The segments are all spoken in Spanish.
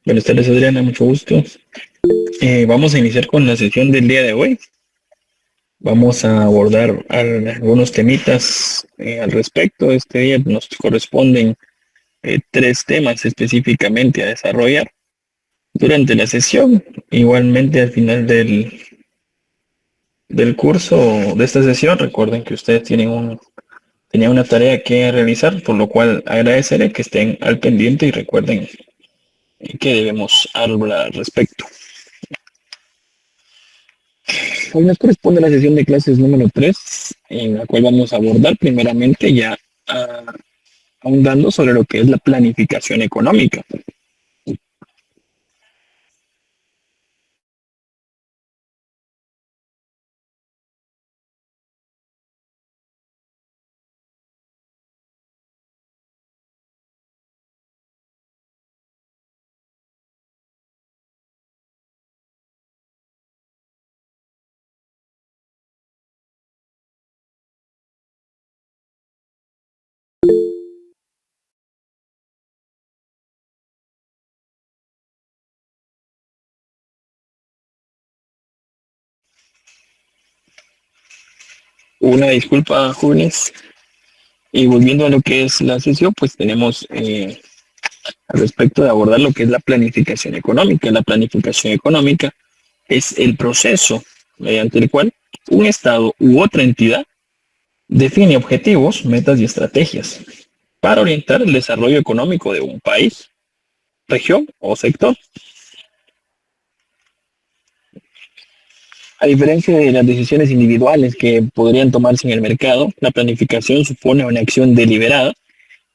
Buenas tardes, Adriana, mucho gusto. Vamos a iniciar con la sesión del día de hoy. Vamos a abordar algunos temitas al respecto. Este día nos corresponden tres temas específicamente a desarrollar durante la sesión. Igualmente al final del curso de esta sesión, recuerden que ustedes tenían una tarea que realizar, por lo cual agradeceré que estén al pendiente y recuerden que debemos hablar al respecto. Hoy nos corresponde la sesión de clases número 3, en la cual vamos a abordar primeramente ya ahondando sobre lo que es la planificación económica. Una disculpa, jóvenes. Y volviendo a lo que es la sesión, pues tenemos al respecto de abordar lo que es la planificación económica. La planificación económica es el proceso mediante el cual un Estado u otra entidad define objetivos, metas y estrategias para orientar el desarrollo económico de un país, región o sector. A diferencia de las decisiones individuales que podrían tomarse en el mercado, la planificación supone una acción deliberada,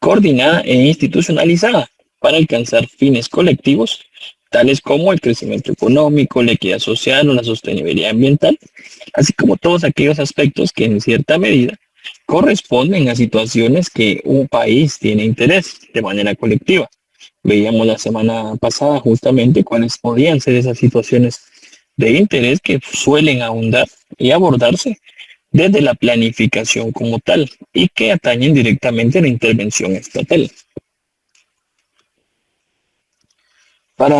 coordinada e institucionalizada para alcanzar fines colectivos, tales como el crecimiento económico, la equidad social o la sostenibilidad ambiental, así como todos aquellos aspectos que en cierta medida corresponden a situaciones que un país tiene interés de manera colectiva. Veíamos la semana pasada justamente cuáles podían ser esas situaciones de interés que suelen ahondar y abordarse desde la planificación como tal y que atañen directamente a la intervención estatal. Para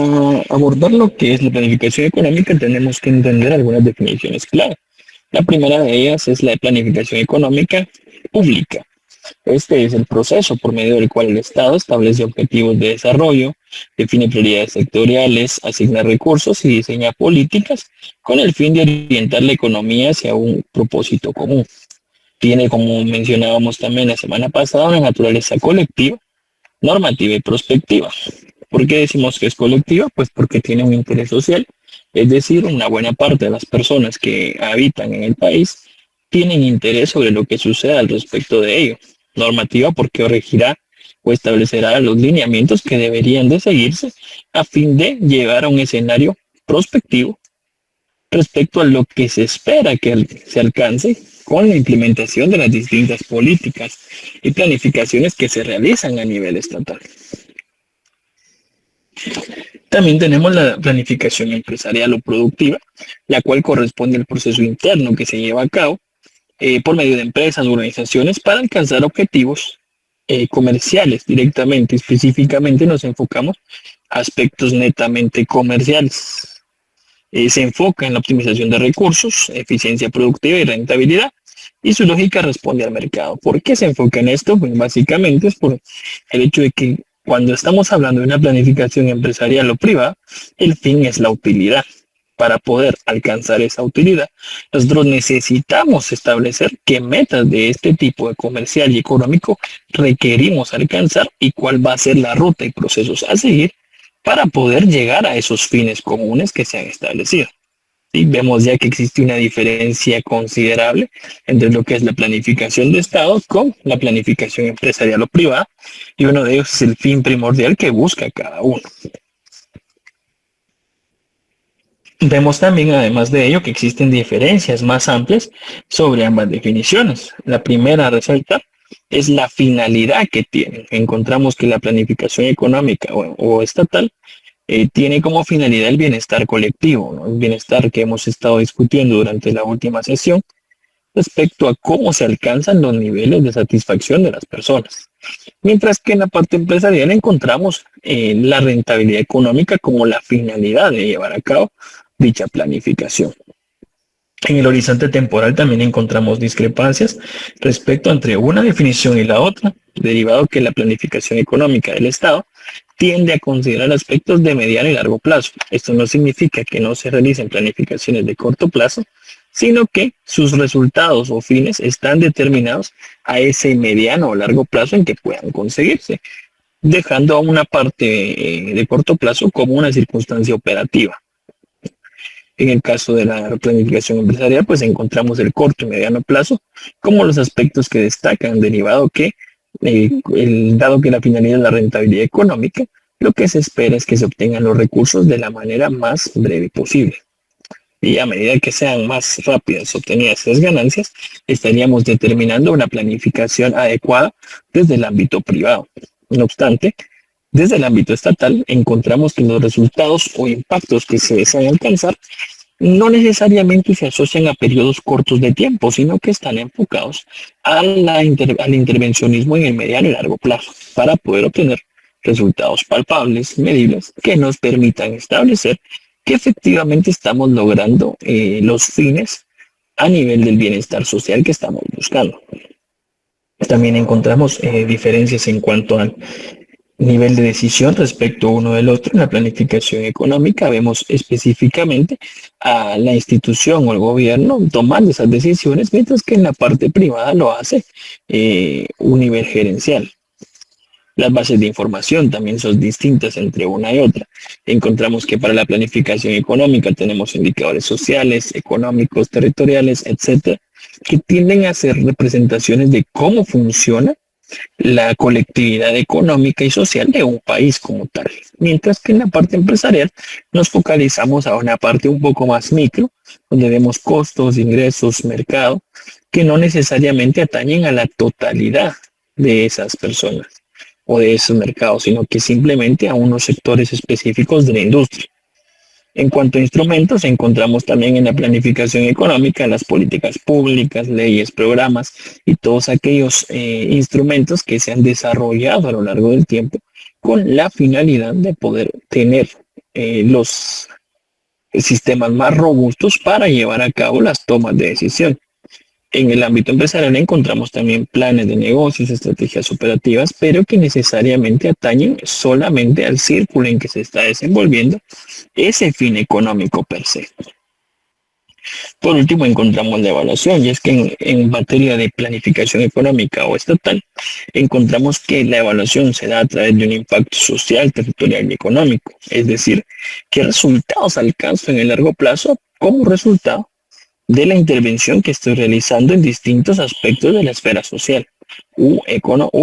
abordar lo que es la planificación económica tenemos que entender algunas definiciones clave. La primera de ellas es la planificación económica pública. Este es el proceso por medio del cual el Estado establece objetivos de desarrollo, define prioridades sectoriales, asigna recursos y diseña políticas con el fin de orientar la economía hacia un propósito común. Tiene, como mencionábamos también la semana pasada, una naturaleza colectiva, normativa y prospectiva. ¿Por qué decimos que es colectiva? Pues porque tiene un interés social, es decir, una buena parte de las personas que habitan en el país tienen interés sobre lo que suceda al respecto de ello. Normativa porque regirá o establecerá los lineamientos que deberían de seguirse a fin de llegar a un escenario prospectivo respecto a lo que se espera que se alcance con la implementación de las distintas políticas y planificaciones que se realizan a nivel estatal. También tenemos la planificación empresarial o productiva, la cual corresponde al proceso interno que se lleva a cabo por medio de empresas o organizaciones para alcanzar objetivos comerciales directamente. Específicamente nos enfocamos a aspectos netamente comerciales. Se enfoca en la optimización de recursos, eficiencia productiva y rentabilidad, y su lógica responde al mercado. ¿Por qué se enfoca en esto? Pues básicamente es por el hecho de que cuando estamos hablando de una planificación empresarial o privada, el fin es la utilidad. Para poder alcanzar esa utilidad, nosotros necesitamos establecer qué metas de este tipo de comercial y económico requerimos alcanzar y cuál va a ser la ruta y procesos a seguir para poder llegar a esos fines comunes que se han establecido. Y vemos ya que existe una diferencia considerable entre lo que es la planificación de Estado con la planificación empresarial o privada, y uno de ellos es el fin primordial que busca cada uno. Vemos también, además de ello, que existen diferencias más amplias sobre ambas definiciones. La primera a resaltar es la finalidad que tienen. Encontramos que la planificación económica o estatal tiene como finalidad el bienestar colectivo, ¿no? El bienestar que hemos estado discutiendo durante la última sesión, respecto a cómo se alcanzan los niveles de satisfacción de las personas. Mientras que en la parte empresarial encontramos la rentabilidad económica como la finalidad de llevar a cabo dicha planificación. En el horizonte temporal también encontramos discrepancias respecto entre una definición y la otra, derivado que la planificación económica del Estado tiende a considerar aspectos de mediano y largo plazo. Esto no significa que no se realicen planificaciones de corto plazo, sino que sus resultados o fines están determinados a ese mediano o largo plazo en que puedan conseguirse, dejando a una parte de corto plazo como una circunstancia operativa. En el caso de la planificación empresarial, pues encontramos el corto y mediano plazo como los aspectos que destacan, derivado que, dado que la finalidad es la rentabilidad económica, lo que se espera es que se obtengan los recursos de la manera más breve posible. Y a medida que sean más rápidas obtenidas esas ganancias, estaríamos determinando una planificación adecuada desde el ámbito privado. No obstante, desde el ámbito estatal encontramos que los resultados o impactos que se desean alcanzar no necesariamente se asocian a periodos cortos de tiempo, sino que están enfocados al intervencionismo en el mediano y largo plazo para poder obtener resultados palpables, medibles, que nos permitan establecer que efectivamente estamos logrando los fines a nivel del bienestar social que estamos buscando. También encontramos diferencias en cuanto al nivel de decisión respecto uno del otro. En la planificación económica vemos específicamente a la institución o el gobierno tomando esas decisiones, mientras que en la parte privada lo hace un nivel gerencial. Las bases de información también son distintas entre una y otra. Encontramos que para la planificación económica tenemos indicadores sociales, económicos, territoriales, etcétera, que tienden a ser representaciones de cómo funciona la colectividad económica y social de un país como tal. Mientras que en la parte empresarial nos focalizamos a una parte un poco más micro, donde vemos costos, ingresos, mercado, que no necesariamente atañen a la totalidad de esas personas o de esos mercados, sino que simplemente a unos sectores específicos de la industria. En cuanto a instrumentos, encontramos también en la planificación económica las políticas públicas, leyes, programas y todos aquellos instrumentos que se han desarrollado a lo largo del tiempo con la finalidad de poder tener los sistemas más robustos para llevar a cabo las tomas de decisión. En el ámbito empresarial encontramos también planes de negocios, estrategias operativas, pero que necesariamente atañen solamente al círculo en que se está desenvolviendo ese fin económico per se. Por último, encontramos la evaluación, y es que en materia de planificación económica o estatal, encontramos que la evaluación se da a través de un impacto social, territorial y económico, es decir, qué resultados alcanzo en el largo plazo como resultado de la intervención que estoy realizando en distintos aspectos de la esfera social o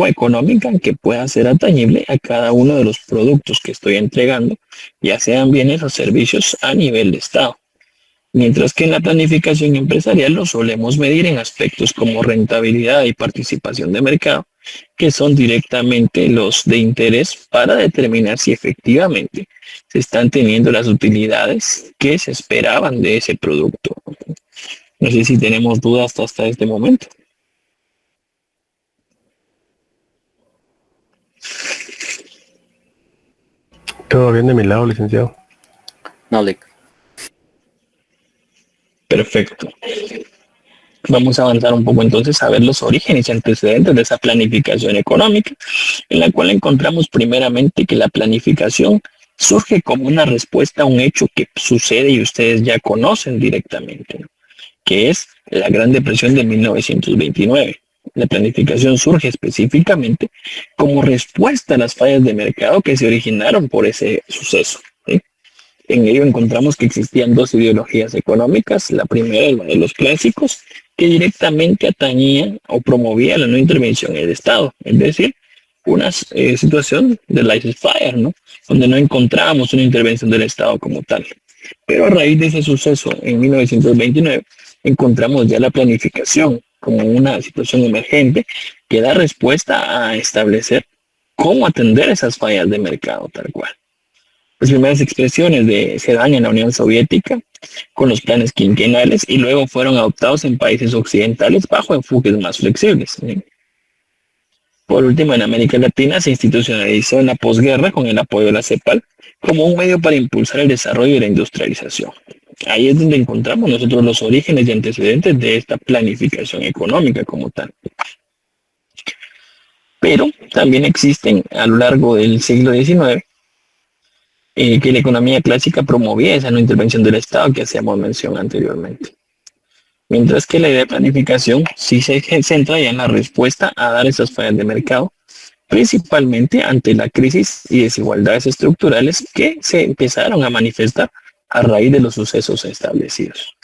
económica que pueda ser atañible a cada uno de los productos que estoy entregando, ya sean bienes o servicios a nivel de Estado. Mientras que en la planificación empresarial lo solemos medir en aspectos como rentabilidad y participación de mercado, que son directamente los de interés para determinar si efectivamente se están teniendo las utilidades que se esperaban de ese producto. No sé si tenemos dudas hasta este momento. Todo bien de mi lado, licenciado. No, Lick. Perfecto. Vamos a avanzar un poco entonces a ver los orígenes y antecedentes de esa planificación económica, en la cual encontramos primeramente que la planificación surge como una respuesta a un hecho que sucede y ustedes ya conocen directamente, ¿no?, que es la Gran Depresión de 1929. La planificación surge específicamente como respuesta a las fallas de mercado que se originaron por ese suceso, ¿sí? En ello encontramos que existían dos ideologías económicas. La primera, el de los clásicos, que directamente atañían o promovía la no intervención en el Estado, es decir, una situación de laissez-faire, ¿no?, donde no encontrábamos una intervención del Estado como tal. Pero a raíz de ese suceso, en 1929, encontramos ya la planificación como una situación emergente que da respuesta a establecer cómo atender esas fallas de mercado tal cual. Las primeras expresiones se dan en la Unión Soviética con los planes quinquenales y luego fueron adoptados en países occidentales bajo enfoques más flexibles, ¿sí? Por último, en América Latina se institucionalizó en la posguerra con el apoyo de la CEPAL como un medio para impulsar el desarrollo y la industrialización. Ahí es donde encontramos nosotros los orígenes y antecedentes de esta planificación económica como tal. Pero también existen a lo largo del siglo XIX que la economía clásica promovía esa no intervención del Estado que hacíamos mención anteriormente. Mientras que la idea de planificación sí se centra ya en la respuesta a dar esas fallas de mercado, principalmente ante la crisis y desigualdades estructurales que se empezaron a manifestar a raíz de los sucesos establecidos.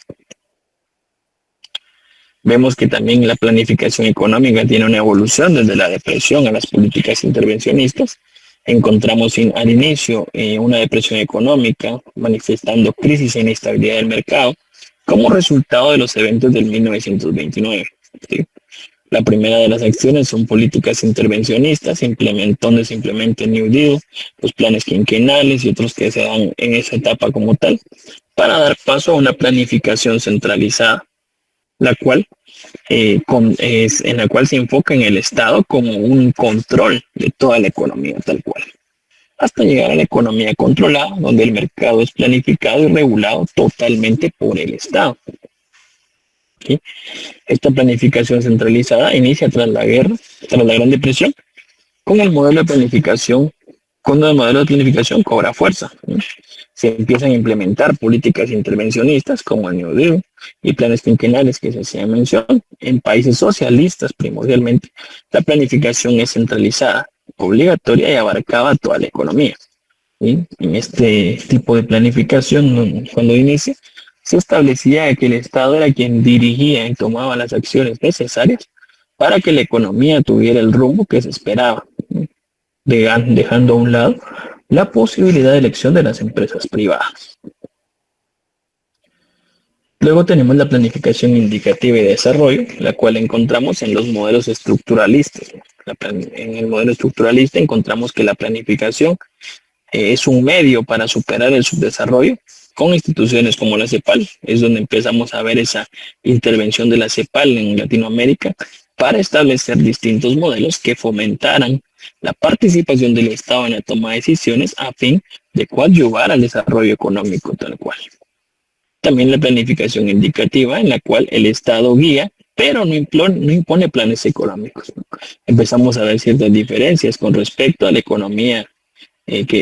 Vemos que también la planificación económica tiene una evolución desde la depresión a las políticas intervencionistas. Encontramos al inicio una depresión económica manifestando crisis e inestabilidad del mercado como resultado de los eventos del 1929. ¿Sí? La primera de las acciones son políticas intervencionistas, donde se implementa el New Deal, los planes quinquenales y otros que se dan en esa etapa como tal, para dar paso a una planificación centralizada, en la cual se enfoca en el Estado como un control de toda la economía tal cual, hasta llegar a la economía controlada, donde el mercado es planificado y regulado totalmente por el Estado. ¿Sí? Esta planificación centralizada inicia tras la guerra, tras la Gran Depresión, con el modelo de planificación, cuando el modelo de planificación cobra fuerza. ¿Sí? Se empiezan a implementar políticas intervencionistas como el New Deal y planes quinquenales que se hacían mención. En países socialistas primordialmente, la planificación es centralizada, obligatoria y abarcaba toda la economía. ¿Sí? En este tipo de planificación, cuando inicia, se establecía que el Estado era quien dirigía y tomaba las acciones necesarias para que la economía tuviera el rumbo que se esperaba, ¿sí? Dejando a un lado la posibilidad de elección de las empresas privadas. Luego tenemos la planificación indicativa y de desarrollo, la cual encontramos en los modelos estructuralistas. En el modelo estructuralista encontramos que la planificación es un medio para superar el subdesarrollo con instituciones como la CEPAL. Es donde empezamos a ver esa intervención de la CEPAL en Latinoamérica para establecer distintos modelos que fomentaran la participación del Estado en la toma de decisiones a fin de coadyuvar al desarrollo económico tal cual. También la planificación indicativa, en la cual el Estado guía, pero no impone planes económicos. Empezamos a ver ciertas diferencias con respecto a la economía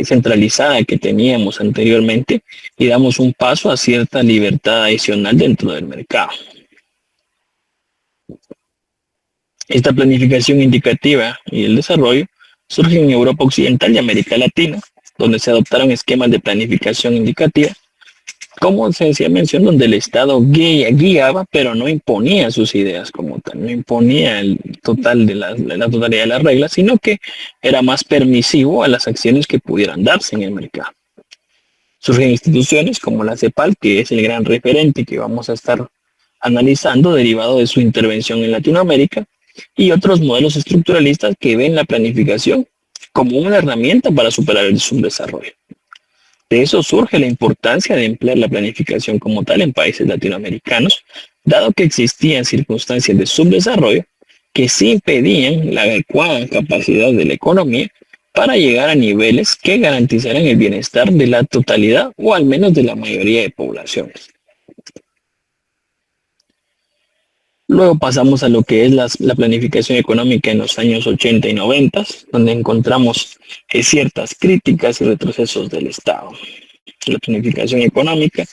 centralizada que teníamos anteriormente y damos un paso a cierta libertad adicional dentro del mercado. Esta planificación indicativa y el desarrollo surge en Europa Occidental y América Latina, donde se adoptaron esquemas de planificación indicativa, como se decía mención, donde el Estado guiaba, pero no imponía sus ideas como tal, no imponía la totalidad de las reglas, sino que era más permisivo a las acciones que pudieran darse en el mercado. Surgen instituciones como la CEPAL, que es el gran referente que vamos a estar analizando, derivado de su intervención en Latinoamérica, y otros modelos estructuralistas que ven la planificación como una herramienta para superar el subdesarrollo. De eso surge la importancia de emplear la planificación como tal en países latinoamericanos, dado que existían circunstancias de subdesarrollo que sí impedían la adecuada capacidad de la economía para llegar a niveles que garantizaran el bienestar de la totalidad o al menos de la mayoría de poblaciones. Luego pasamos a lo que es la planificación económica en los años 80 y 90, donde encontramos ciertas críticas y retrocesos del Estado. La planificación económica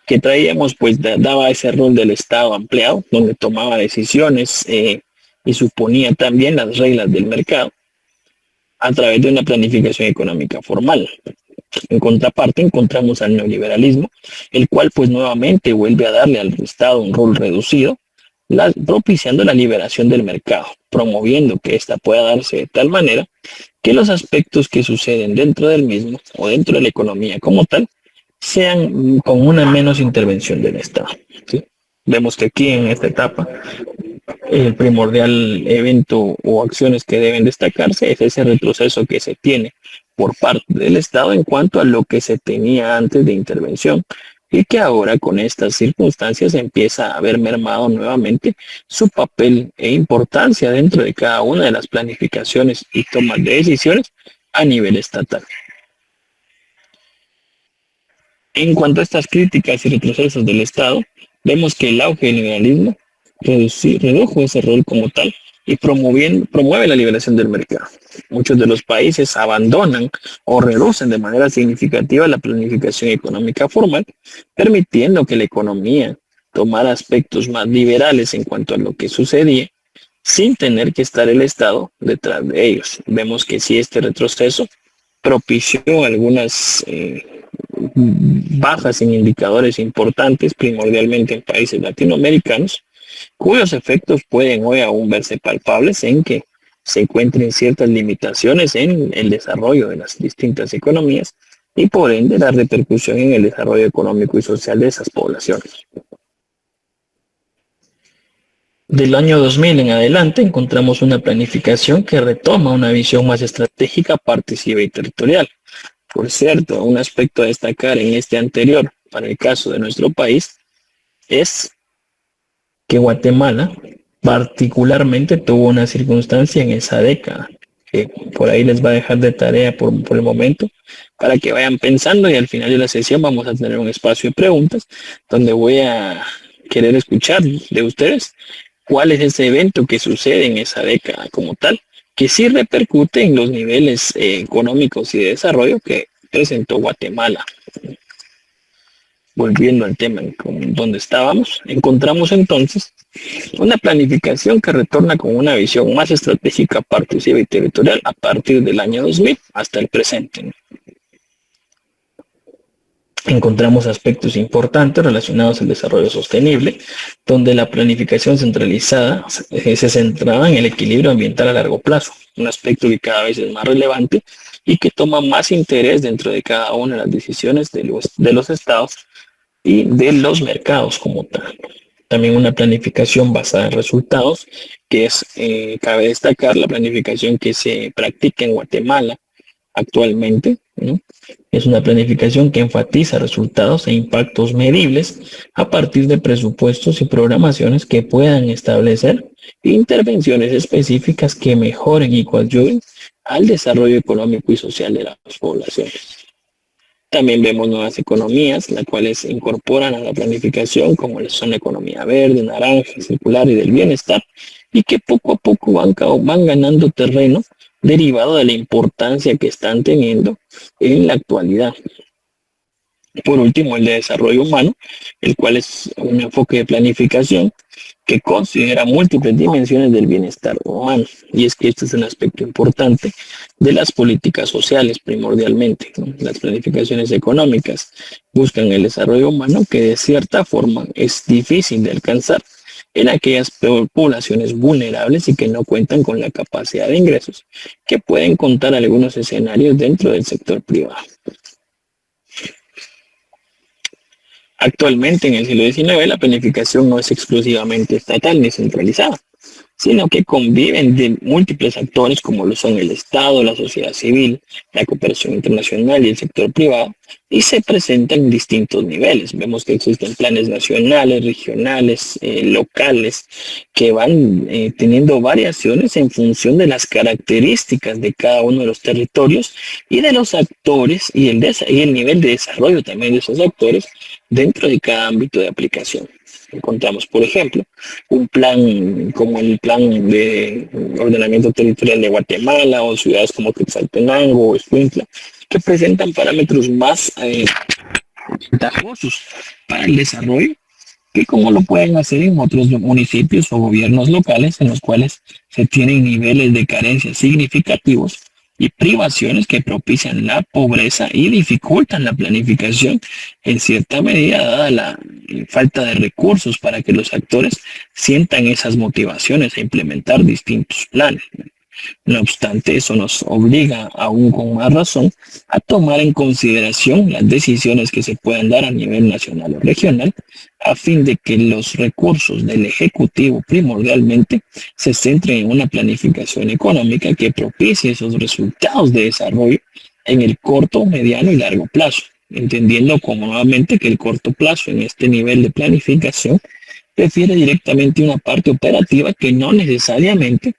que traíamos pues daba ese rol del Estado ampliado, donde tomaba decisiones y suponía también las reglas del mercado a través de una planificación económica formal. En contraparte encontramos al neoliberalismo, el cual pues nuevamente vuelve a darle al Estado un rol reducido, propiciando la liberación del mercado, promoviendo que ésta pueda darse de tal manera que los aspectos que suceden dentro del mismo o dentro de la economía como tal sean con una menos intervención del Estado. ¿Sí? Vemos que aquí en esta etapa el primordial evento o acciones que deben destacarse es ese retroceso que se tiene por parte del Estado en cuanto a lo que se tenía antes de intervención y que ahora con estas circunstancias empieza a ver mermado nuevamente su papel e importancia dentro de cada una de las planificaciones y tomas de decisiones a nivel estatal. En cuanto a estas críticas y retrocesos del Estado, vemos que el auge del liberalismo redujo ese rol como tal y promueve la liberación del mercado. Muchos de los países abandonan o reducen de manera significativa la planificación económica formal, permitiendo que la economía tomara aspectos más liberales en cuanto a lo que sucedía, sin tener que estar el Estado detrás de ellos. Vemos que sí, este retroceso propició algunas bajas en indicadores importantes, primordialmente en países latinoamericanos, cuyos efectos pueden hoy aún verse palpables en que se encuentren ciertas limitaciones en el desarrollo de las distintas economías y por ende la repercusión en el desarrollo económico y social de esas poblaciones. Del año 2000 en adelante encontramos una planificación que retoma una visión más estratégica, participativa y territorial. Por cierto, un aspecto a destacar en este anterior, para el caso de nuestro país, es que Guatemala particularmente tuvo una circunstancia en esa década, que por ahí les va a dejar de tarea por el momento, para que vayan pensando y al final de la sesión vamos a tener un espacio de preguntas donde voy a querer escuchar de ustedes cuál es ese evento que sucede en esa década como tal, que sí repercute en los niveles económicos y de desarrollo que presentó Guatemala. Volviendo al tema en donde estábamos, encontramos entonces una planificación que retorna con una visión más estratégica, participativa y territorial a partir del año 2000 hasta el presente. Encontramos aspectos importantes relacionados al desarrollo sostenible, donde la planificación centralizada se centraba en el equilibrio ambiental a largo plazo, un aspecto que cada vez es más relevante y que toma más interés dentro de cada una de las decisiones de los estados y de los mercados como tal. También una planificación basada en resultados, que es, cabe destacar, la planificación que se practica en Guatemala actualmente, ¿no? Es una planificación que enfatiza resultados e impactos medibles a partir de presupuestos y programaciones que puedan establecer intervenciones específicas que mejoren y coadyuven al desarrollo económico y social de las poblaciones. También vemos nuevas economías, las cuales incorporan a la planificación, como son la economía verde, naranja, circular y del bienestar, y que poco a poco van ganando terreno derivado de la importancia que están teniendo en la actualidad. Por último, el de desarrollo humano, el cual es un enfoque de planificación que considera múltiples dimensiones del bienestar humano. Y es que este es un aspecto importante de las políticas sociales primordialmente, ¿no? Las planificaciones económicas buscan el desarrollo humano que de cierta forma es difícil de alcanzar en aquellas poblaciones vulnerables y que no cuentan con la capacidad de ingresos que pueden contar algunos escenarios dentro del sector privado. Actualmente, en el siglo XIX, la planificación no es exclusivamente estatal ni centralizada, sino que conviven de múltiples actores como lo son el Estado, la sociedad civil, la cooperación internacional y el sector privado, y se presenta en distintos niveles. Vemos que existen planes nacionales, regionales, locales, que van teniendo variaciones en función de las características de cada uno de los territorios y de los actores y el nivel de desarrollo también de esos actores dentro de cada ámbito de aplicación. Encontramos, por ejemplo, un plan como el Plan de Ordenamiento Territorial de Guatemala o ciudades como Quetzaltenango o Escuintla, que presentan parámetros más ventajosos para el desarrollo que como lo pueden hacer en otros municipios o gobiernos locales en los cuales se tienen niveles de carencia significativos y privaciones que propician la pobreza y dificultan la planificación en cierta medida dada la falta de recursos para que los actores sientan esas motivaciones a implementar distintos planes. No obstante, eso nos obliga aún con más razón a tomar en consideración las decisiones que se puedan dar a nivel nacional o regional a fin de que los recursos del Ejecutivo primordialmente se centren en una planificación económica que propicie esos resultados de desarrollo en el corto, mediano y largo plazo, entendiendo como nuevamente que el corto plazo en este nivel de planificación refiere directamente a una parte operativa que no necesariamente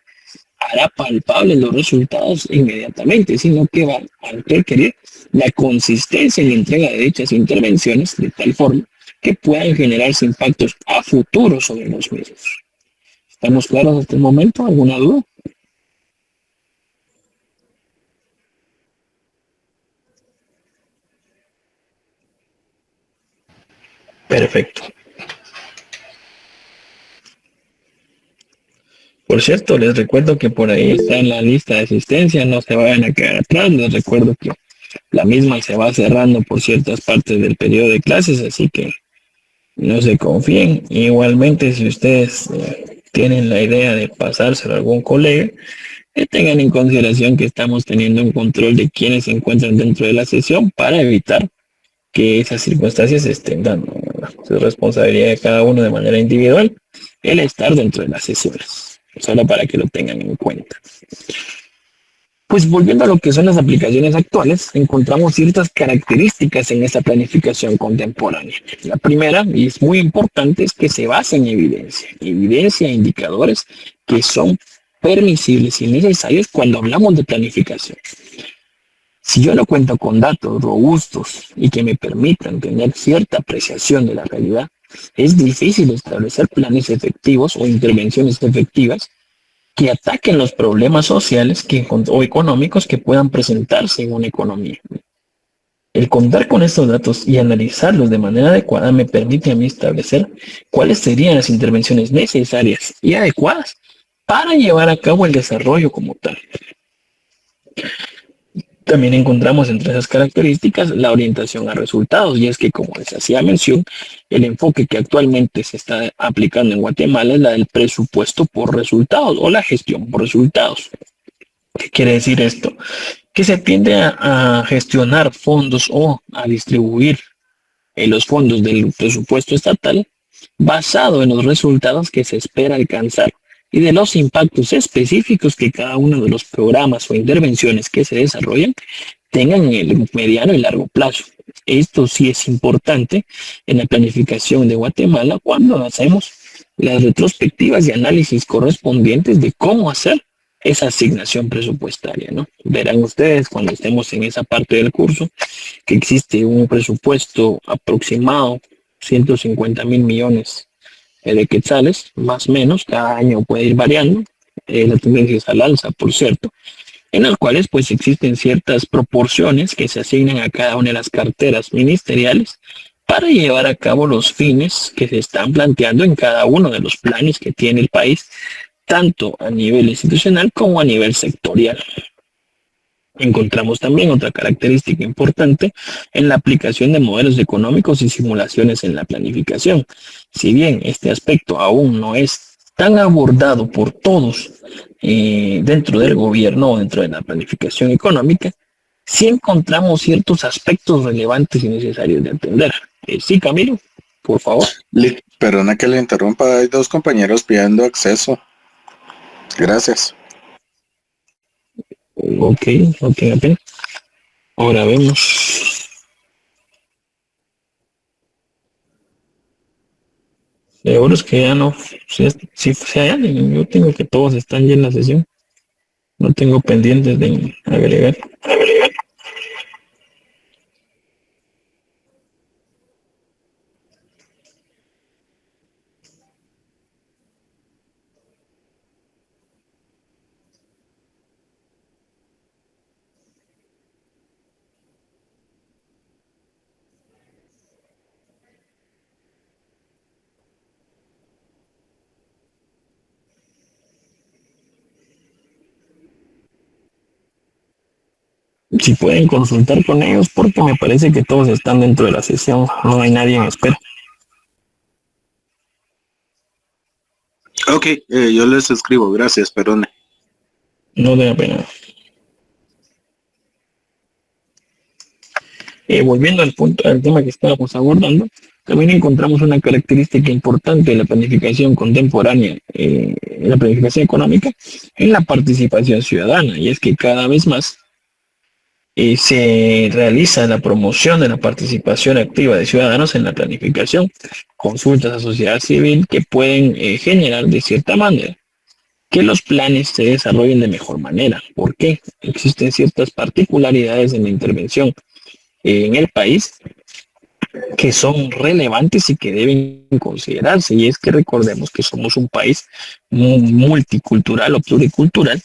hará palpables los resultados inmediatamente, sino que va a requerir la consistencia en la entrega de dichas intervenciones de tal forma que puedan generarse impactos a futuro sobre los mismos. ¿Estamos claros hasta el momento? ¿Alguna duda? Perfecto. Por cierto, les recuerdo que por ahí está en la lista de asistencia, no se vayan a quedar atrás, les recuerdo que la misma se va cerrando por ciertas partes del periodo de clases, así que no se confíen. Igualmente, si ustedes tienen la idea de pasárselo a algún colega, que tengan en consideración que estamos teniendo un control de quienes se encuentran dentro de la sesión para evitar que esas circunstancias se estén dando, ¿verdad? Es responsabilidad de cada uno de manera individual el estar dentro de las sesiones, solo para que lo tengan en cuenta. Pues volviendo a lo que son las aplicaciones actuales, encontramos ciertas características en esta planificación contemporánea. La primera, y es muy importante, es que se basa en evidencia e indicadores que son permisibles y necesarios cuando hablamos de planificación. Si yo no cuento con datos robustos y que me permitan tener cierta apreciación de la realidad, es difícil establecer planes efectivos o intervenciones efectivas que ataquen los problemas sociales o económicos que puedan presentarse en una economía. El contar con estos datos y analizarlos de manera adecuada me permite a mí establecer cuáles serían las intervenciones necesarias y adecuadas para llevar a cabo el desarrollo como tal. También encontramos entre esas características la orientación a resultados, y es que, como les hacía mención, el enfoque que actualmente se está aplicando en Guatemala es la del presupuesto por resultados o la gestión por resultados. ¿Qué quiere decir esto? Que se tiende a gestionar fondos o a distribuir los fondos del presupuesto estatal basado en los resultados que se espera alcanzar y de los impactos específicos que cada uno de los programas o intervenciones que se desarrollan tengan en el mediano y largo plazo. Esto sí es importante en la planificación de Guatemala cuando hacemos las retrospectivas y análisis correspondientes de cómo hacer esa asignación presupuestaria, ¿no? Verán ustedes cuando estemos en esa parte del curso que existe un presupuesto aproximado 150,000 millones de quetzales, más o menos, cada año puede ir variando, la tendencia es al alza, por cierto, en las cuales pues existen ciertas proporciones que se asignan a cada una de las carteras ministeriales para llevar a cabo los fines que se están planteando en cada uno de los planes que tiene el país, tanto a nivel institucional como a nivel sectorial. Encontramos también otra característica importante en la aplicación de modelos económicos y simulaciones en la planificación. Si bien este aspecto aún no es tan abordado por todos dentro del gobierno o dentro de la planificación económica, sí encontramos ciertos aspectos relevantes y necesarios de atender. Sí, Camilo, por favor. Perdona que le interrumpa, hay dos compañeros pidiendo acceso. Gracias. Ok, apenas. Ahora vemos. Seguro es que ya no. Si hay alguien, yo tengo que todos están ya en la sesión. No tengo pendientes de agregar. Si pueden consultar con ellos, porque me parece que todos están dentro de la sesión, no hay nadie en espera. Ok, yo les escribo, gracias, perdone. No de la pena. Volviendo al tema que estábamos abordando, también encontramos una característica importante de la planificación contemporánea, en la planificación económica, en la participación ciudadana, y es que cada vez más Se realiza la promoción de la participación activa de ciudadanos en la planificación, consultas a sociedad civil que pueden generar de cierta manera que los planes se desarrollen de mejor manera. ¿Por qué? Existen ciertas particularidades en la intervención en el país que son relevantes y que deben considerarse. Y es que recordemos que somos un país multicultural o pluricultural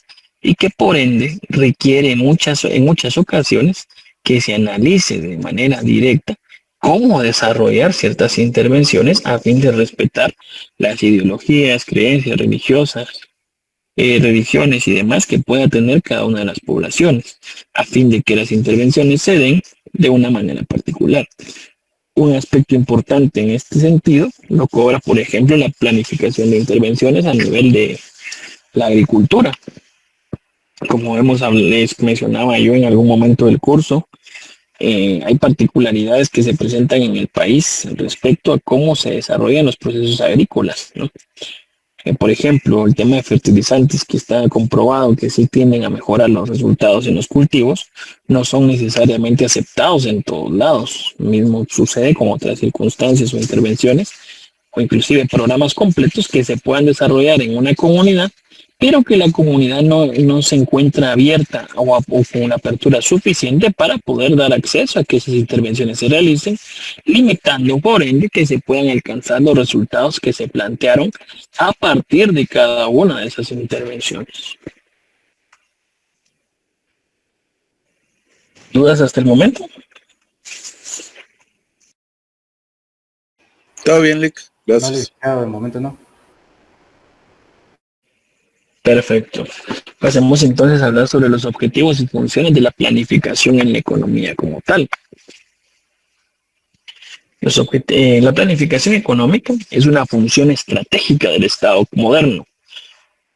y que por ende requiere en muchas ocasiones que se analice de manera directa cómo desarrollar ciertas intervenciones a fin de respetar las ideologías, creencias religiosas, religiones y demás que pueda tener cada una de las poblaciones, a fin de que las intervenciones se den de una manera particular. Un aspecto importante en este sentido lo cobra, por ejemplo, la planificación de intervenciones a nivel de la agricultura. Como les mencionaba yo en algún momento del curso, hay particularidades que se presentan en el país respecto a cómo se desarrollan los procesos agrícolas, ¿no? Por ejemplo, el tema de fertilizantes, que está comprobado que sí tienden a mejorar los resultados en los cultivos, no son necesariamente aceptados en todos lados. Mismo sucede con otras circunstancias o intervenciones, o inclusive programas completos que se puedan desarrollar en una comunidad, pero que la comunidad no se encuentra abierta o con una apertura suficiente para poder dar acceso a que esas intervenciones se realicen, limitando por ende que se puedan alcanzar los resultados que se plantearon a partir de cada una de esas intervenciones. ¿Dudas hasta el momento? Todo bien, Lick. Gracias. Vale, de momento no. Perfecto. Pasemos entonces a hablar sobre los objetivos y funciones de la planificación en la economía como tal. La planificación económica es una función estratégica del Estado moderno,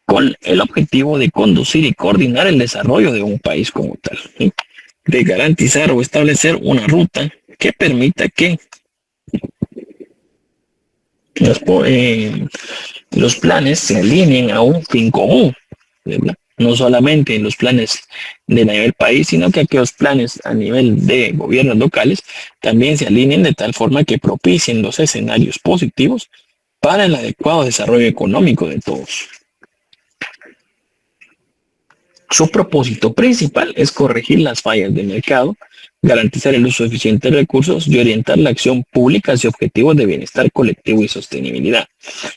con el objetivo de conducir y coordinar el desarrollo de un país como tal, ¿sí? De garantizar o establecer una ruta que permita que los planes se alineen a un fin común, ¿verdad? No solamente en los planes de nivel país, sino que aquellos planes a nivel de gobiernos locales también se alineen de tal forma que propicien los escenarios positivos para el adecuado desarrollo económico de todos. Su propósito principal es corregir las fallas del mercado, garantizar el uso eficiente de recursos y orientar la acción pública hacia objetivos de bienestar colectivo y sostenibilidad.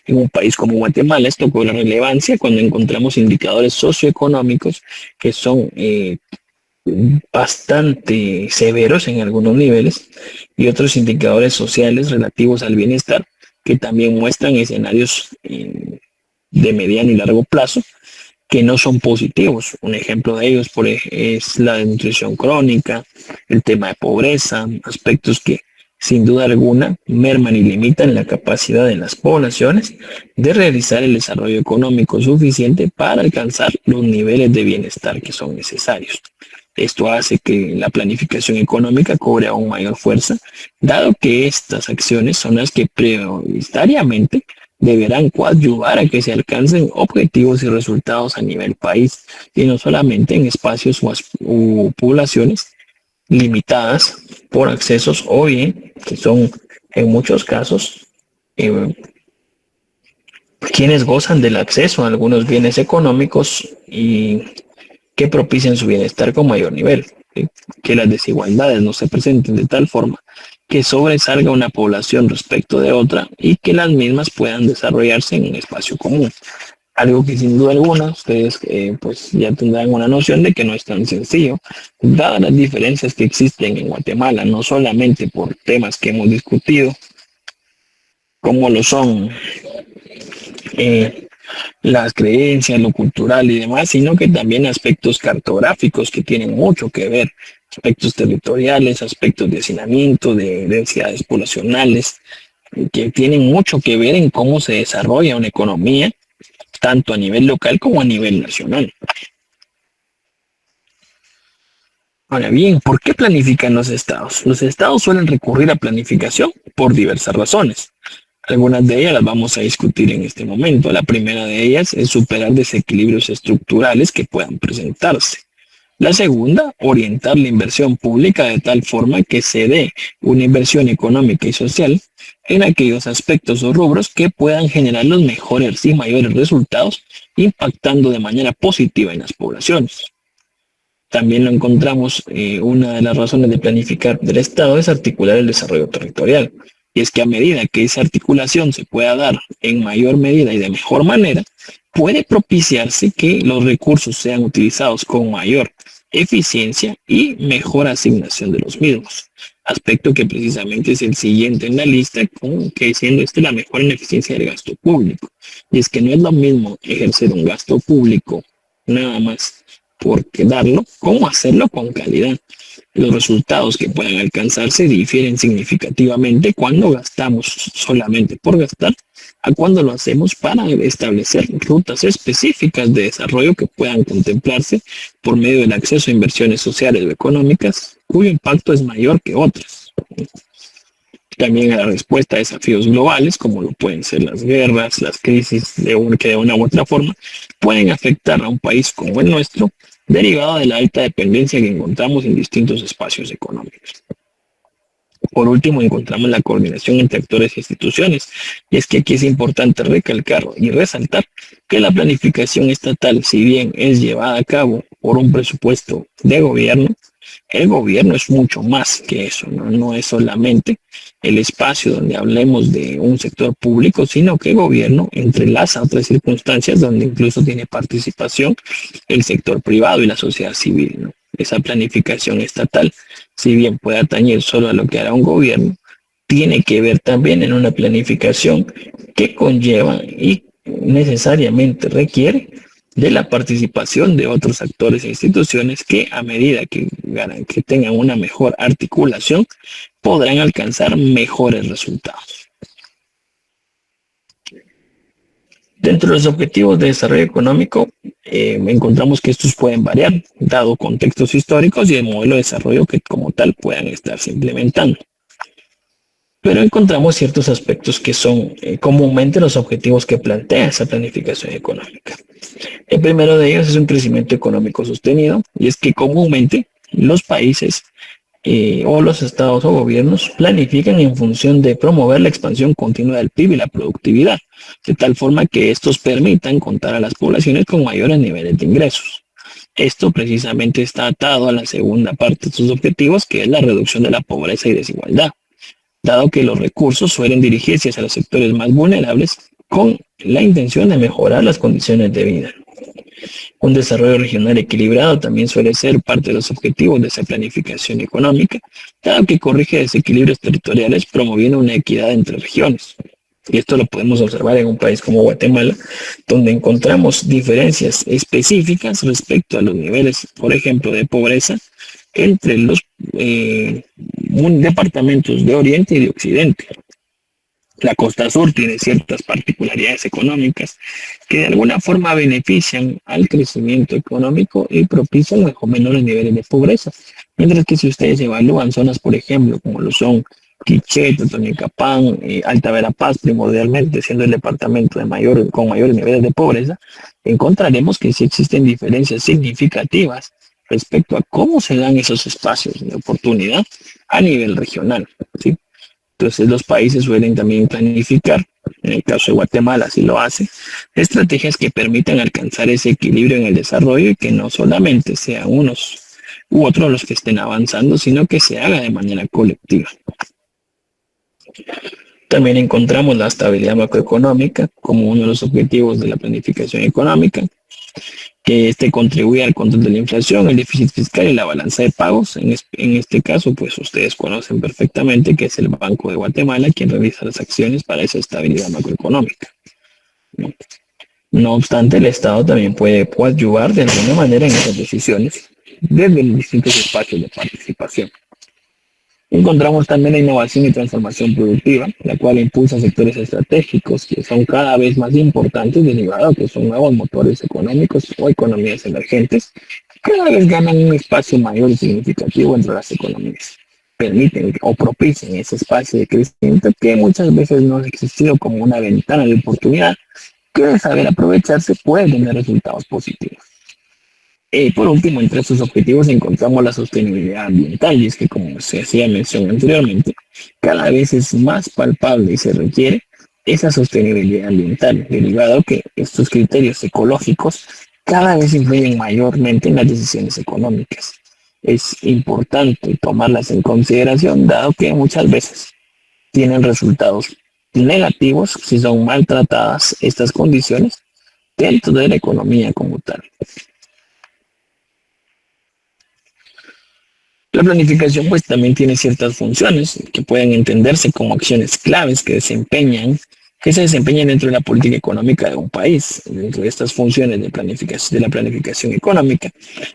En un país como Guatemala esto cobra relevancia cuando encontramos indicadores socioeconómicos que son bastante severos en algunos niveles y otros indicadores sociales relativos al bienestar que también muestran escenarios de mediano y largo plazo que no son positivos. Un ejemplo de ellos es la desnutrición crónica, el tema de pobreza, aspectos que sin duda alguna merman y limitan la capacidad de las poblaciones de realizar el desarrollo económico suficiente para alcanzar los niveles de bienestar que son necesarios. Esto hace que la planificación económica cobre aún mayor fuerza, dado que estas acciones son las que prioritariamente deberán coadyuvar a que se alcancen objetivos y resultados a nivel país y no solamente en espacios o poblaciones limitadas por accesos o bien que son en muchos casos quienes gozan del acceso a algunos bienes económicos y que propicien su bienestar con mayor nivel, ¿sí? Que las desigualdades no se presenten de tal forma que sobresalga una población respecto de otra y que las mismas puedan desarrollarse en un espacio común. Algo que sin duda alguna ustedes pues ya tendrán una noción de que no es tan sencillo, dadas las diferencias que existen en Guatemala, no solamente por temas que hemos discutido, como lo son las creencias, lo cultural y demás, sino que también aspectos cartográficos que tienen mucho que ver, aspectos territoriales, aspectos de hacinamiento, de densidades poblacionales, que tienen mucho que ver en cómo se desarrolla una economía, tanto a nivel local como a nivel nacional. Ahora bien, ¿por qué planifican los estados? Los estados suelen recurrir a planificación por diversas razones. Algunas de ellas las vamos a discutir en este momento. La primera de ellas es superar desequilibrios estructurales que puedan presentarse. La segunda, orientar la inversión pública de tal forma que se dé una inversión económica y social en aquellos aspectos o rubros que puedan generar los mejores y mayores resultados, impactando de manera positiva en las poblaciones. También lo encontramos, una de las razones de planificar del Estado es articular el desarrollo territorial. Y es que a medida que esa articulación se pueda dar en mayor medida y de mejor manera, puede propiciarse que los recursos sean utilizados con mayor eficiencia y mejor asignación de los mismos. Aspecto que precisamente es el siguiente en la lista, con que siendo este la mejor en eficiencia del gasto público. Y es que no es lo mismo ejercer un gasto público nada más por darlo, como hacerlo con calidad. Los resultados que puedan alcanzarse difieren significativamente cuando gastamos solamente por gastar a cuando lo hacemos para establecer rutas específicas de desarrollo que puedan contemplarse por medio del acceso a inversiones sociales o económicas cuyo impacto es mayor que otras. También a la respuesta a desafíos globales, como lo pueden ser las guerras, las crisis que de una u otra forma pueden afectar a un país como el nuestro, derivado de la alta dependencia que encontramos en distintos espacios económicos. Por último, encontramos la coordinación entre actores e instituciones, y es que aquí es importante recalcar y resaltar que la planificación estatal, si bien es llevada a cabo por un presupuesto de gobierno, el gobierno es mucho más que eso, no es solamente el espacio donde hablemos de un sector público, sino que el gobierno entrelaza otras circunstancias donde incluso tiene participación el sector privado y la sociedad civil, ¿no? Esa planificación estatal, si bien puede atañer solo a lo que hará un gobierno, tiene que ver también en una planificación que conlleva y necesariamente requiere de la participación de otros actores e instituciones que a medida que tengan una mejor articulación podrán alcanzar mejores resultados. Dentro de los objetivos de desarrollo económico, encontramos que estos pueden variar, dado contextos históricos y el modelo de desarrollo que como tal puedan estarse implementando. Pero encontramos ciertos aspectos que son comúnmente los objetivos que plantea esa planificación económica. El primero de ellos es un crecimiento económico sostenido, y es que comúnmente los países o los estados o gobiernos planifican en función de promover la expansión continua del PIB y la productividad, de tal forma que estos permitan contar a las poblaciones con mayores niveles de ingresos. Esto precisamente está atado a la segunda parte de sus objetivos, que es la reducción de la pobreza y desigualdad, dado que los recursos suelen dirigirse hacia los sectores más vulnerables con la intención de mejorar las condiciones de vida. Un desarrollo regional equilibrado también suele ser parte de los objetivos de esa planificación económica, dado que corrige desequilibrios territoriales promoviendo una equidad entre regiones. Y esto lo podemos observar en un país como Guatemala, donde encontramos diferencias específicas respecto a los niveles, por ejemplo, de pobreza entre los departamentos de Oriente y de Occidente. La costa sur tiene ciertas particularidades económicas que de alguna forma benefician al crecimiento económico y propician menores niveles de pobreza. Mientras que si ustedes evalúan zonas, por ejemplo, como lo son Quiché, Totonicapán, Alta Verapaz, primordialmente siendo el departamento con mayores niveles de pobreza, encontraremos que sí existen diferencias significativas respecto a cómo se dan esos espacios de oportunidad a nivel regional, ¿sí? Entonces los países suelen también planificar, en el caso de Guatemala así lo hace, estrategias que permitan alcanzar ese equilibrio en el desarrollo y que no solamente sean unos u otros los que estén avanzando, sino que se haga de manera colectiva. También encontramos la estabilidad macroeconómica como uno de los objetivos de la planificación económica, que contribuye al control de la inflación, el déficit fiscal y la balanza de pagos. En este caso, pues ustedes conocen perfectamente que es el Banco de Guatemala quien realiza las acciones para esa estabilidad macroeconómica, ¿no? No obstante, el Estado también puede coadyuvar de alguna manera en esas decisiones desde los distintos espacios de participación. Encontramos también la innovación y transformación productiva, la cual impulsa sectores estratégicos que son cada vez más importantes derivado que son nuevos motores económicos o economías emergentes, que cada vez ganan un espacio mayor y significativo entre las economías. Permiten o propician ese espacio de crecimiento que muchas veces no ha existido como una ventana de oportunidad que de saber aprovecharse puede tener resultados positivos. Por último, entre estos objetivos encontramos la sostenibilidad ambiental, y es que, como se hacía mención anteriormente, cada vez es más palpable y se requiere esa sostenibilidad ambiental, derivado que estos criterios ecológicos cada vez influyen mayormente en las decisiones económicas. Es importante tomarlas en consideración, dado que muchas veces tienen resultados negativos si son maltratadas estas condiciones dentro de la economía como tal. La planificación pues también tiene ciertas funciones que pueden entenderse como acciones claves que se desempeñan dentro de la política económica de un país. Dentro de estas funciones de la planificación económica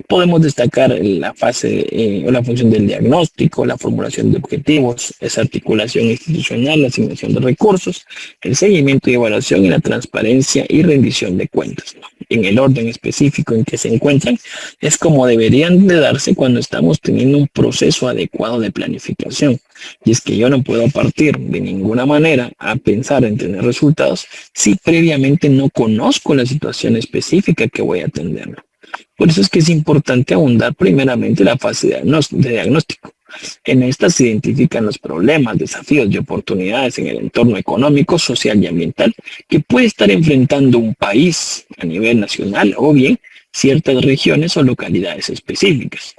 podemos destacar la fase o la función del diagnóstico, la formulación de objetivos, esa articulación institucional, la asignación de recursos, el seguimiento y evaluación y la transparencia y rendición de cuentas. En el orden específico en que se encuentran, es como deberían de darse cuando estamos teniendo un proceso adecuado de planificación. Y es que yo no puedo partir de ninguna manera a pensar en tener resultados si previamente no conozco la situación específica que voy a atender. Por eso es que es importante abundar primeramente la fase de diagnóstico. En esta se identifican los problemas, desafíos y oportunidades en el entorno económico, social y ambiental que puede estar enfrentando un país a nivel nacional o bien ciertas regiones o localidades específicas.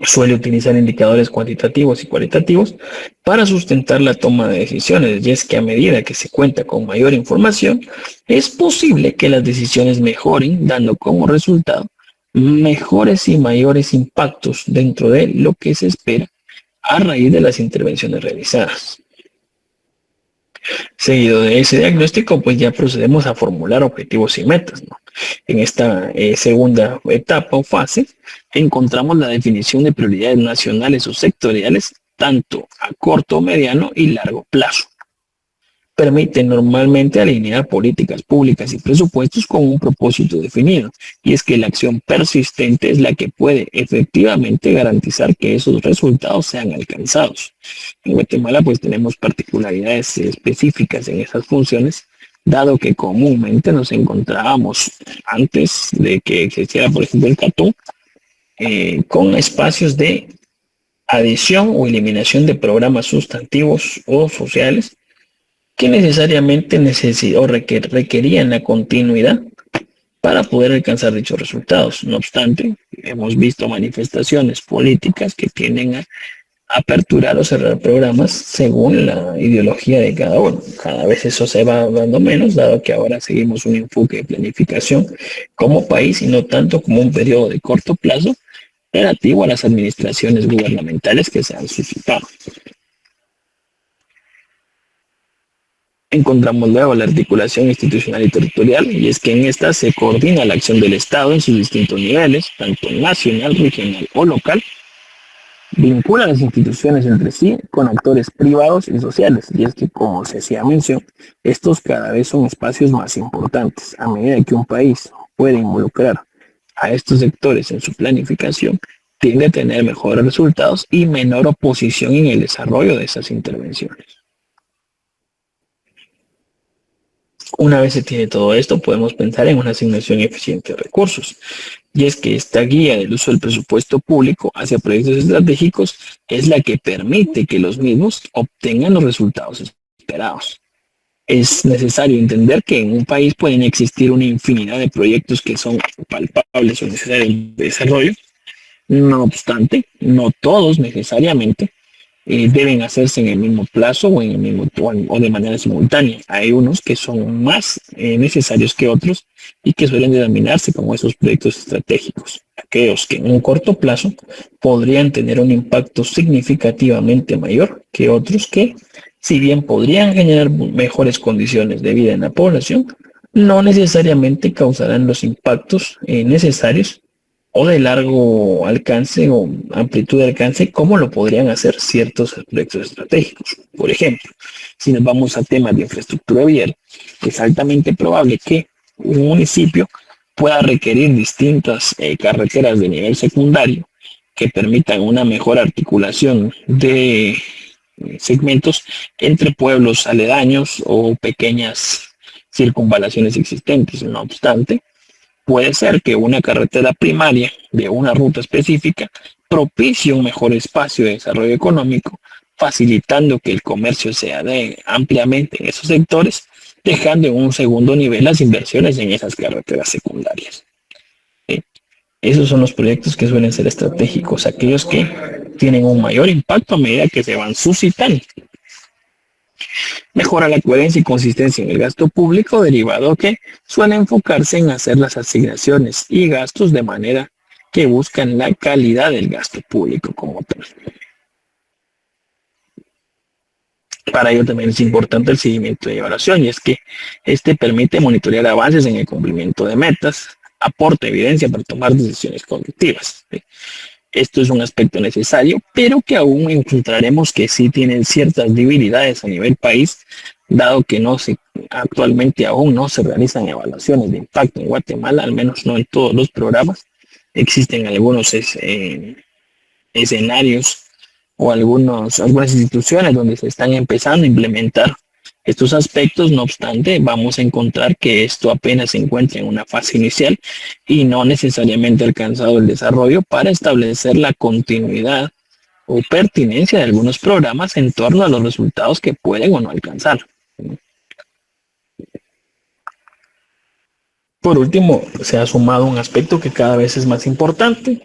Suele utilizar indicadores cuantitativos y cualitativos para sustentar la toma de decisiones, y es que a medida que se cuenta con mayor información, es posible que las decisiones mejoren, dando como resultado mejores y mayores impactos dentro de lo que se espera a raíz de las intervenciones realizadas. Seguido de ese diagnóstico, pues ya procedemos a formular objetivos y metas, ¿no? En esta segunda etapa o fase, encontramos la definición de prioridades nacionales o sectoriales, tanto a corto, mediano y largo plazo. Permite normalmente alinear políticas públicas y presupuestos con un propósito definido, y es que la acción persistente es la que puede efectivamente garantizar que esos resultados sean alcanzados. En Guatemala pues tenemos particularidades específicas en esas funciones, dado que comúnmente nos encontrábamos antes de que existiera, por ejemplo, el CATU, con espacios de adición o eliminación de programas sustantivos o sociales que necesariamente requerían la continuidad para poder alcanzar dichos resultados. No obstante, hemos visto manifestaciones políticas que tienden a aperturar o cerrar programas según la ideología de cada uno. Cada vez eso se va dando menos, dado que ahora seguimos un enfoque de planificación como país y no tanto como un periodo de corto plazo relativo a las administraciones gubernamentales que se han suscitado. Encontramos luego la articulación institucional y territorial, y es que en esta se coordina la acción del Estado en sus distintos niveles, tanto nacional, regional o local, vincula las instituciones entre sí con actores privados y sociales, y es que, como se hacía mención, estos cada vez son espacios más importantes. A medida que un país puede involucrar a estos sectores en su planificación, tiende a tener mejores resultados y menor oposición en el desarrollo de esas intervenciones. Una vez se tiene todo esto, podemos pensar en una asignación eficiente de recursos. Y es que esta guía del uso del presupuesto público hacia proyectos estratégicos es la que permite que los mismos obtengan los resultados esperados. Es necesario entender que en un país pueden existir una infinidad de proyectos que son palpables o necesarios de desarrollo. No obstante, no todos necesariamente deben hacerse en el mismo plazo o en el mismo o de manera simultánea. Hay unos que son más necesarios que otros y que suelen denominarse como esos proyectos estratégicos, aquellos que en un corto plazo podrían tener un impacto significativamente mayor que otros que, si bien podrían generar mejores condiciones de vida en la población, no necesariamente causarán los impactos necesarios o de largo alcance o amplitud de alcance como lo podrían hacer ciertos proyectos estratégicos. Por ejemplo, si nos vamos a temas de infraestructura vial, es altamente probable que un municipio pueda requerir distintas carreteras de nivel secundario que permitan una mejor articulación de segmentos entre pueblos aledaños o pequeñas circunvalaciones existentes. No obstante, Puede ser que una carretera primaria de una ruta específica propicie un mejor espacio de desarrollo económico, facilitando que el comercio se dé ampliamente en esos sectores, dejando en un segundo nivel las inversiones en esas carreteras secundarias. ¿Sí? Esos son los proyectos que suelen ser estratégicos, aquellos que tienen un mayor impacto a medida que se van suscitando. Mejora la coherencia y consistencia en el gasto público, derivado que suele enfocarse en hacer las asignaciones y gastos de manera que buscan la calidad del gasto público como tal. Para ello también es importante el seguimiento de evaluación, y es que este permite monitorear avances en el cumplimiento de metas, aporta evidencia para tomar decisiones conductivas. ¿Sí? Esto es un aspecto necesario, pero que aún encontraremos que sí tienen ciertas debilidades a nivel país, dado que actualmente aún no se realizan evaluaciones de impacto en Guatemala, al menos no en todos los programas. Existen algunos escenarios o algunas instituciones donde se están empezando a implementar estos aspectos. No obstante, vamos a encontrar que esto apenas se encuentra en una fase inicial y no necesariamente ha alcanzado el desarrollo para establecer la continuidad o pertinencia de algunos programas en torno a los resultados que pueden o no alcanzar. Por último, se ha sumado un aspecto que cada vez es más importante,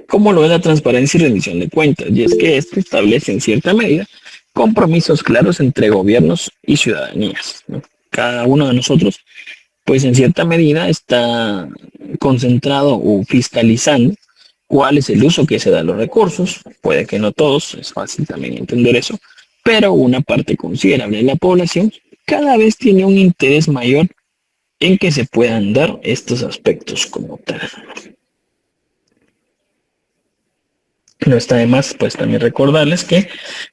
como lo es la transparencia y rendición de cuentas, y es que esto establece en cierta medida compromisos claros entre gobiernos y ciudadanías, ¿no? Cada uno de nosotros, pues en cierta medida está concentrado o fiscalizando cuál es el uso que se da a los recursos. Puede que no todos, es fácil también entender eso, pero una parte considerable de la población cada vez tiene un interés mayor en que se puedan dar estos aspectos como tal. No está de más, pues también recordarles que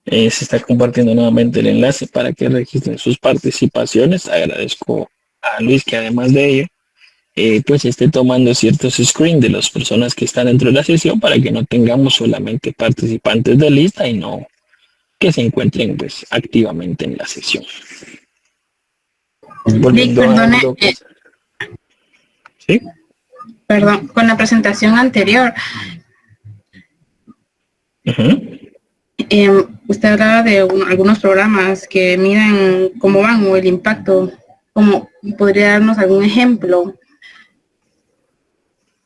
se está compartiendo nuevamente el enlace para que registren sus participaciones. Agradezco a Luis que además de ello, pues esté tomando ciertos screens de las personas que están dentro de la sesión, para que no tengamos solamente participantes de lista y no que se encuentren pues activamente en la sesión. Vic, perdone, ¿sí? Perdón, con la presentación anterior, usted hablaba de algunos programas que miden cómo van o el impacto. ¿Cómo podría darnos algún ejemplo?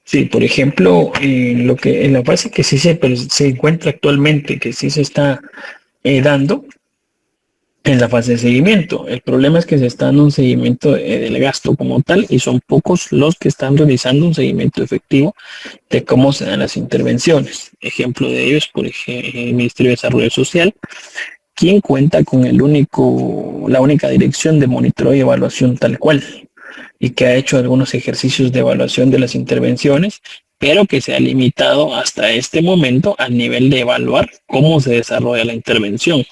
Sí, por ejemplo, en la fase que sí se encuentra actualmente, que sí se está dando, en la fase de seguimiento. El problema es que se está dando un seguimiento del gasto como tal, y son pocos los que están realizando un seguimiento efectivo de cómo se dan las intervenciones. Ejemplo de ello es, por ejemplo, el Ministerio de Desarrollo Social, quien cuenta con la única dirección de monitoreo y evaluación tal cual, y que ha hecho algunos ejercicios de evaluación de las intervenciones, pero que se ha limitado hasta este momento al nivel de evaluar cómo se desarrolla la intervención.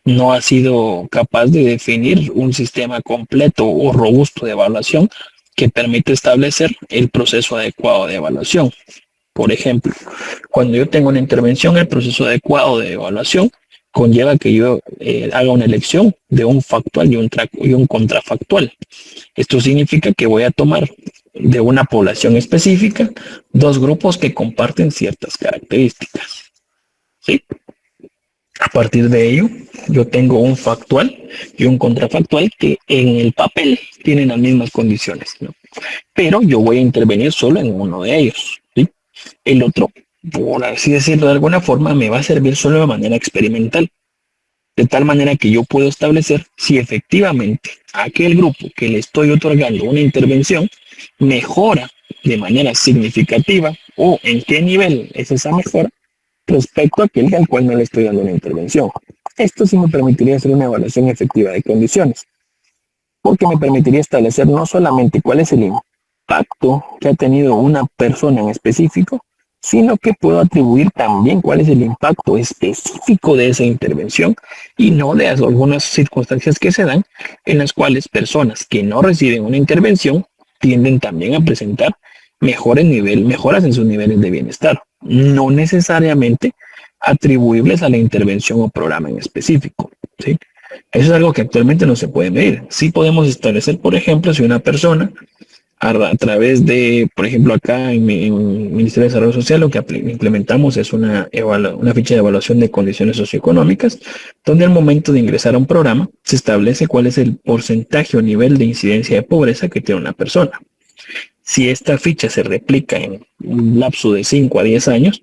No ha sido capaz de definir un sistema completo o robusto de evaluación que permite establecer el proceso adecuado de evaluación. Por ejemplo, cuando yo tengo una intervención, el proceso adecuado de evaluación conlleva que yo haga una elección de un factual y un contrafactual. Esto significa que voy a tomar de una población específica dos grupos que comparten ciertas características. ¿Sí? A partir de ello, yo tengo un factual y un contrafactual que en el papel tienen las mismas condiciones, ¿no? Pero yo voy a intervenir solo en uno de ellos, ¿sí? El otro, por así decirlo de alguna forma, me va a servir solo de manera experimental, de tal manera que yo puedo establecer si efectivamente aquel grupo que le estoy otorgando una intervención mejora de manera significativa, o en qué nivel es esa mejora respecto a aquel al cual no le estoy dando una intervención. Esto sí me permitiría hacer una evaluación efectiva de condiciones, porque me permitiría establecer no solamente cuál es el impacto que ha tenido una persona en específico, sino que puedo atribuir también cuál es el impacto específico de esa intervención, y no de algunas circunstancias que se dan en las cuales personas que no reciben una intervención tienden también a presentar mejoras en sus niveles de bienestar, no necesariamente atribuibles a la intervención o programa en específico, ¿sí? Eso es algo que actualmente no se puede medir. Sí podemos establecer, por ejemplo, si una persona a través de, por ejemplo, acá en el Ministerio de Desarrollo Social, lo que implementamos es una ficha de evaluación de condiciones socioeconómicas, donde al momento de ingresar a un programa se establece cuál es el porcentaje o nivel de incidencia de pobreza que tiene una persona. Si esta ficha se replica en un lapso de 5 a 10 años,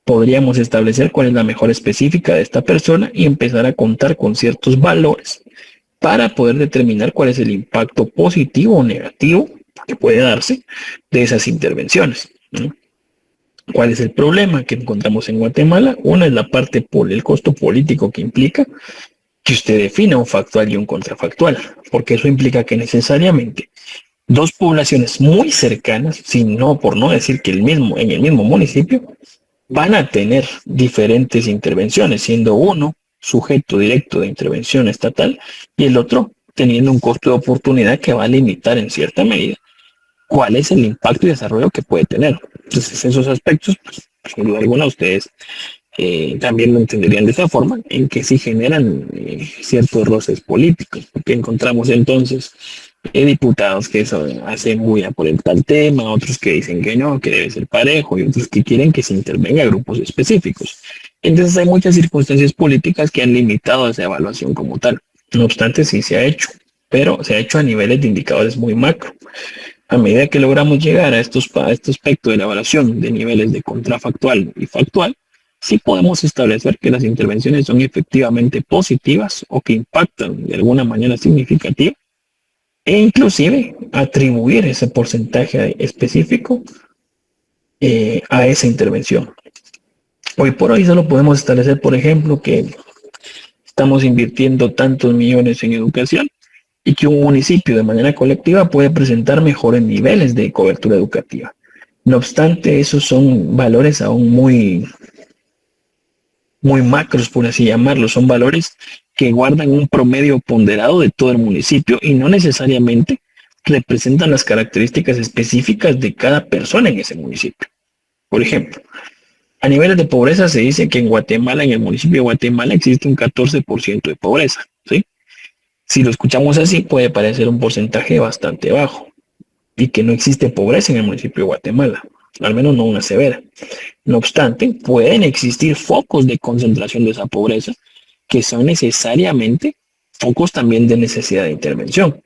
podríamos establecer cuál es la mejor específica de esta persona y empezar a contar con ciertos valores para poder determinar cuál es el impacto positivo o negativo que puede darse de esas intervenciones, ¿no? ¿Cuál es el problema que encontramos en Guatemala? Una es la parte el costo político que implica que usted defina un factual y un contrafactual, porque eso implica que necesariamente dos poblaciones muy cercanas, por no decir que en el mismo municipio, van a tener diferentes intervenciones, siendo uno sujeto directo de intervención estatal y el otro teniendo un costo de oportunidad que va a limitar en cierta medida cuál es el impacto y desarrollo que puede tener. Entonces, esos aspectos, pues, sin duda alguna, ustedes también lo entenderían de esa forma, en que sí generan ciertos roces políticos, porque encontramos entonces diputados que hacen bulla por el tal tema, otros que dicen que no, que debe ser parejo, y otros que quieren que se intervenga a grupos específicos. Entonces hay muchas circunstancias políticas que han limitado esa evaluación como tal. No obstante, sí se ha hecho, pero se ha hecho a niveles de indicadores muy macro. A medida que logramos llegar a este aspecto de la evaluación de niveles de contrafactual y factual, sí podemos establecer que las intervenciones son efectivamente positivas o que impactan de alguna manera significativa e inclusive atribuir ese porcentaje específico a esa intervención. Hoy por hoy solo podemos establecer, por ejemplo, que estamos invirtiendo tantos millones en educación y que un municipio de manera colectiva puede presentar mejores niveles de cobertura educativa. No obstante, esos son valores aún muy macros, por así llamarlo. Son valores que guardan un promedio ponderado de todo el municipio y no necesariamente representan las características específicas de cada persona en ese municipio. Por ejemplo, a niveles de pobreza se dice que en Guatemala, en el municipio de Guatemala, existe un 14% de pobreza, ¿sí? Si lo escuchamos así, puede parecer un porcentaje bastante bajo y que no existe pobreza en el municipio de Guatemala, al menos no una severa. No obstante, pueden existir focos de concentración de esa pobreza que son necesariamente focos también de necesidad de intervención.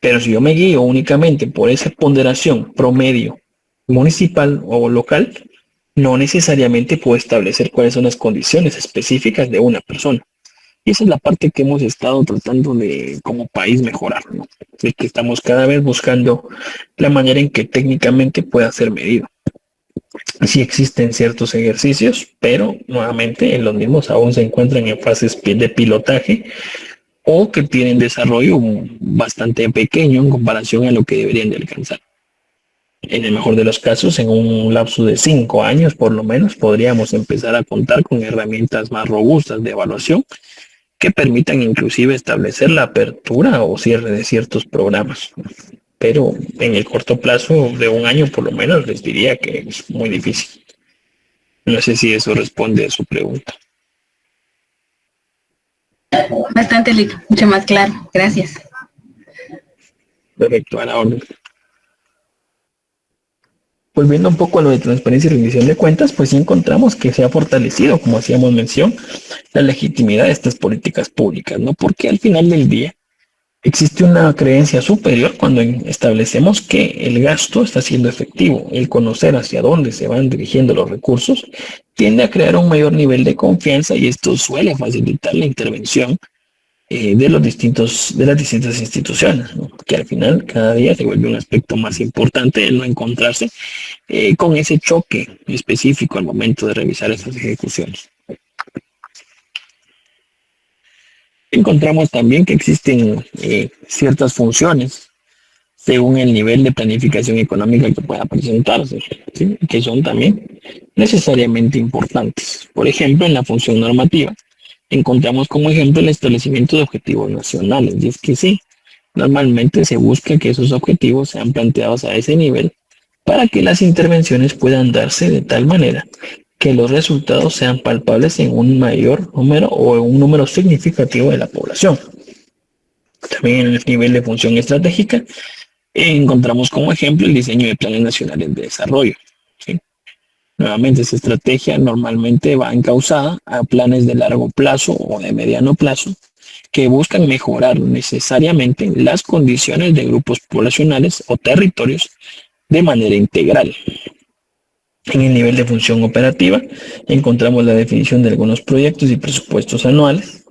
Pero si yo me guío únicamente por esa ponderación promedio municipal o local, no necesariamente puedo establecer cuáles son las condiciones específicas de una persona. Y esa es la parte que hemos estado tratando de, como país, mejorar, ¿no? De que estamos cada vez buscando la manera en que técnicamente pueda ser medido. Sí existen ciertos ejercicios, pero nuevamente en los mismos aún se encuentran en fases de pilotaje o que tienen desarrollo bastante pequeño en comparación a lo que deberían de alcanzar. En el mejor de los casos, en un lapso de 5 años por lo menos, podríamos empezar a contar con herramientas más robustas de evaluación que permitan inclusive establecer la apertura o cierre de ciertos programas. Pero en el corto plazo de 1 año por lo menos les diría que es muy difícil. No sé si eso responde a su pregunta. Bastante, mucho más claro. Gracias. Perfecto, a la orden. Volviendo un poco a lo de transparencia y rendición de cuentas, pues sí encontramos que se ha fortalecido, como hacíamos mención, la legitimidad de estas políticas públicas, ¿no? Porque al final del día existe una creencia superior cuando establecemos que el gasto está siendo efectivo. El conocer hacia dónde se van dirigiendo los recursos tiende a crear un mayor nivel de confianza y esto suele facilitar la intervención de las distintas instituciones, ¿no? Que al final cada día se vuelve un aspecto más importante de no encontrarse con ese choque específico al momento de revisar esas ejecuciones. Encontramos también que existen ciertas funciones según el nivel de planificación económica que pueda presentarse, ¿sí? Que son también necesariamente importantes. Por ejemplo, en la función normativa, encontramos como ejemplo el establecimiento de objetivos nacionales, y es que sí, normalmente se busca que esos objetivos sean planteados a ese nivel para que las intervenciones puedan darse de tal manera que los resultados sean palpables en un mayor número o en un número significativo de la población. También en el nivel de función estratégica, Encontramos como ejemplo el diseño de planes nacionales de desarrollo. ¿Sí? Nuevamente, esta estrategia normalmente va encauzada a planes de largo plazo o de mediano plazo que buscan mejorar necesariamente las condiciones de grupos poblacionales o territorios de manera integral. En el nivel de función operativa encontramos la definición de algunos proyectos y presupuestos anuales,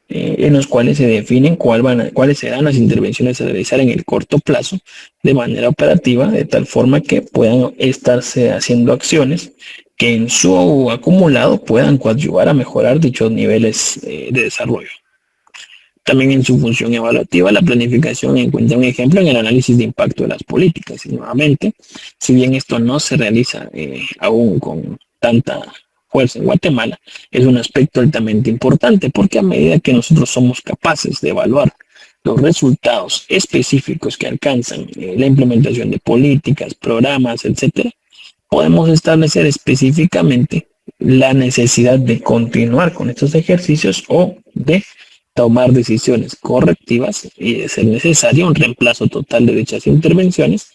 en los cuales se definen cuáles serán las intervenciones a realizar en el corto plazo de manera operativa, de tal forma que puedan estarse haciendo acciones que en su acumulado puedan coadyuvar a mejorar dichos niveles de desarrollo. También en su función evaluativa, la planificación encuentra un ejemplo en el análisis de impacto de las políticas. Y nuevamente, si bien esto no se realiza aún con tanta fuerza en Guatemala, es un aspecto altamente importante porque a medida que nosotros somos capaces de evaluar los resultados específicos que alcanzan la implementación de políticas, programas, etcétera, podemos establecer específicamente la necesidad de continuar con estos ejercicios o de tomar decisiones correctivas y, de ser necesario, un reemplazo total de dichas intervenciones,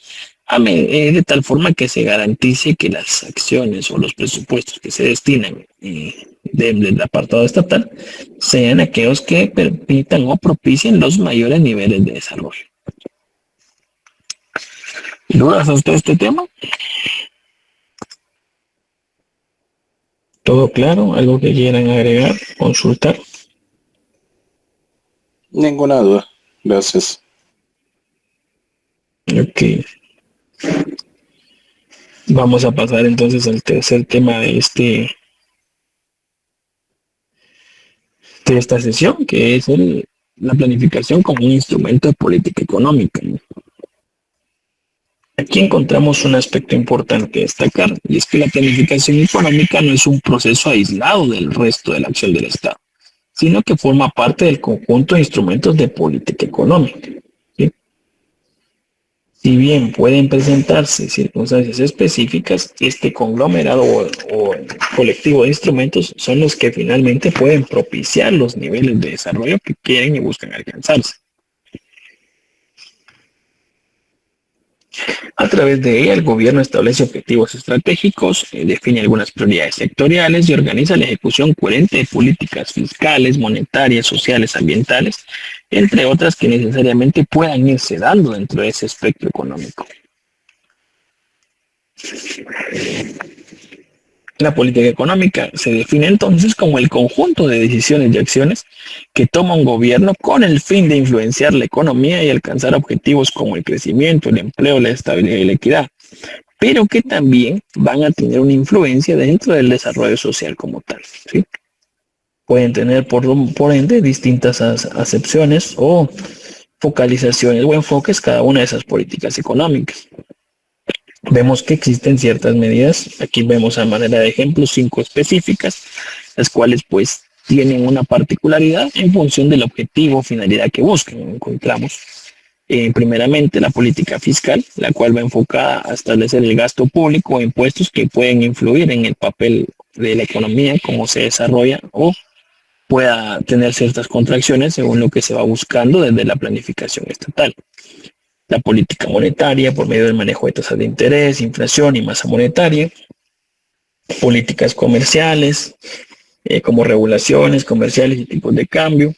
de tal forma que se garantice que las acciones o los presupuestos que se destinan del apartado estatal sean aquellos que permitan o propicien los mayores niveles de desarrollo. ¿Dudas hasta este tema? ¿Todo claro? ¿Algo que quieran agregar, consultar? Ninguna duda. Gracias. Ok. Vamos a pasar entonces al tercer tema de esta sesión, que es la planificación como un instrumento de política económica. Aquí encontramos un aspecto importante a destacar, y es que la planificación económica no es un proceso aislado del resto de la acción del Estado, sino que forma parte del conjunto de instrumentos de política económica. ¿Sí? Si bien pueden presentarse circunstancias específicas, este conglomerado o colectivo de instrumentos son los que finalmente pueden propiciar los niveles de desarrollo que quieren y buscan alcanzarse. A través de ella, el gobierno establece objetivos estratégicos, define algunas prioridades sectoriales y organiza la ejecución coherente de políticas fiscales, monetarias, sociales, ambientales, entre otras que necesariamente puedan irse dando dentro de ese espectro económico. La política económica se define entonces como el conjunto de decisiones y acciones que toma un gobierno con el fin de influenciar la economía y alcanzar objetivos como el crecimiento, el empleo, la estabilidad y la equidad, pero que también van a tener una influencia dentro del desarrollo social como tal. ¿Sí? Pueden tener por ende distintas acepciones o focalizaciones o enfoques cada una de esas políticas económicas. Vemos que existen ciertas medidas, aquí vemos a manera de ejemplo 5 específicas, las cuales pues tienen una particularidad en función del objetivo o finalidad que buscan. Encontramos primeramente la política fiscal, la cual va enfocada a establecer el gasto público o impuestos que pueden influir en el papel de la economía, cómo se desarrolla o pueda tener ciertas contracciones según lo que se va buscando desde la planificación estatal. La política monetaria por medio del manejo de tasas de interés, inflación y masa monetaria. Políticas comerciales, como regulaciones comerciales y tipos de cambio.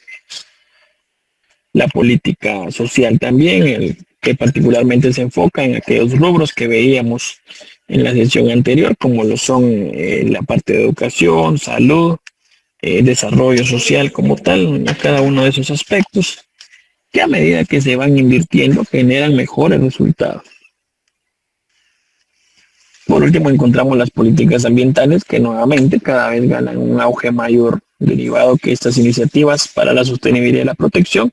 La política social también, que particularmente se enfoca en aquellos rubros que veíamos en la sesión anterior, como lo son la parte de educación, salud, desarrollo social como tal, cada uno de esos aspectos, que a medida que se van invirtiendo generan mejores resultados. Por último, encontramos las políticas ambientales que nuevamente cada vez ganan un auge mayor, derivado que estas iniciativas para la sostenibilidad y la protección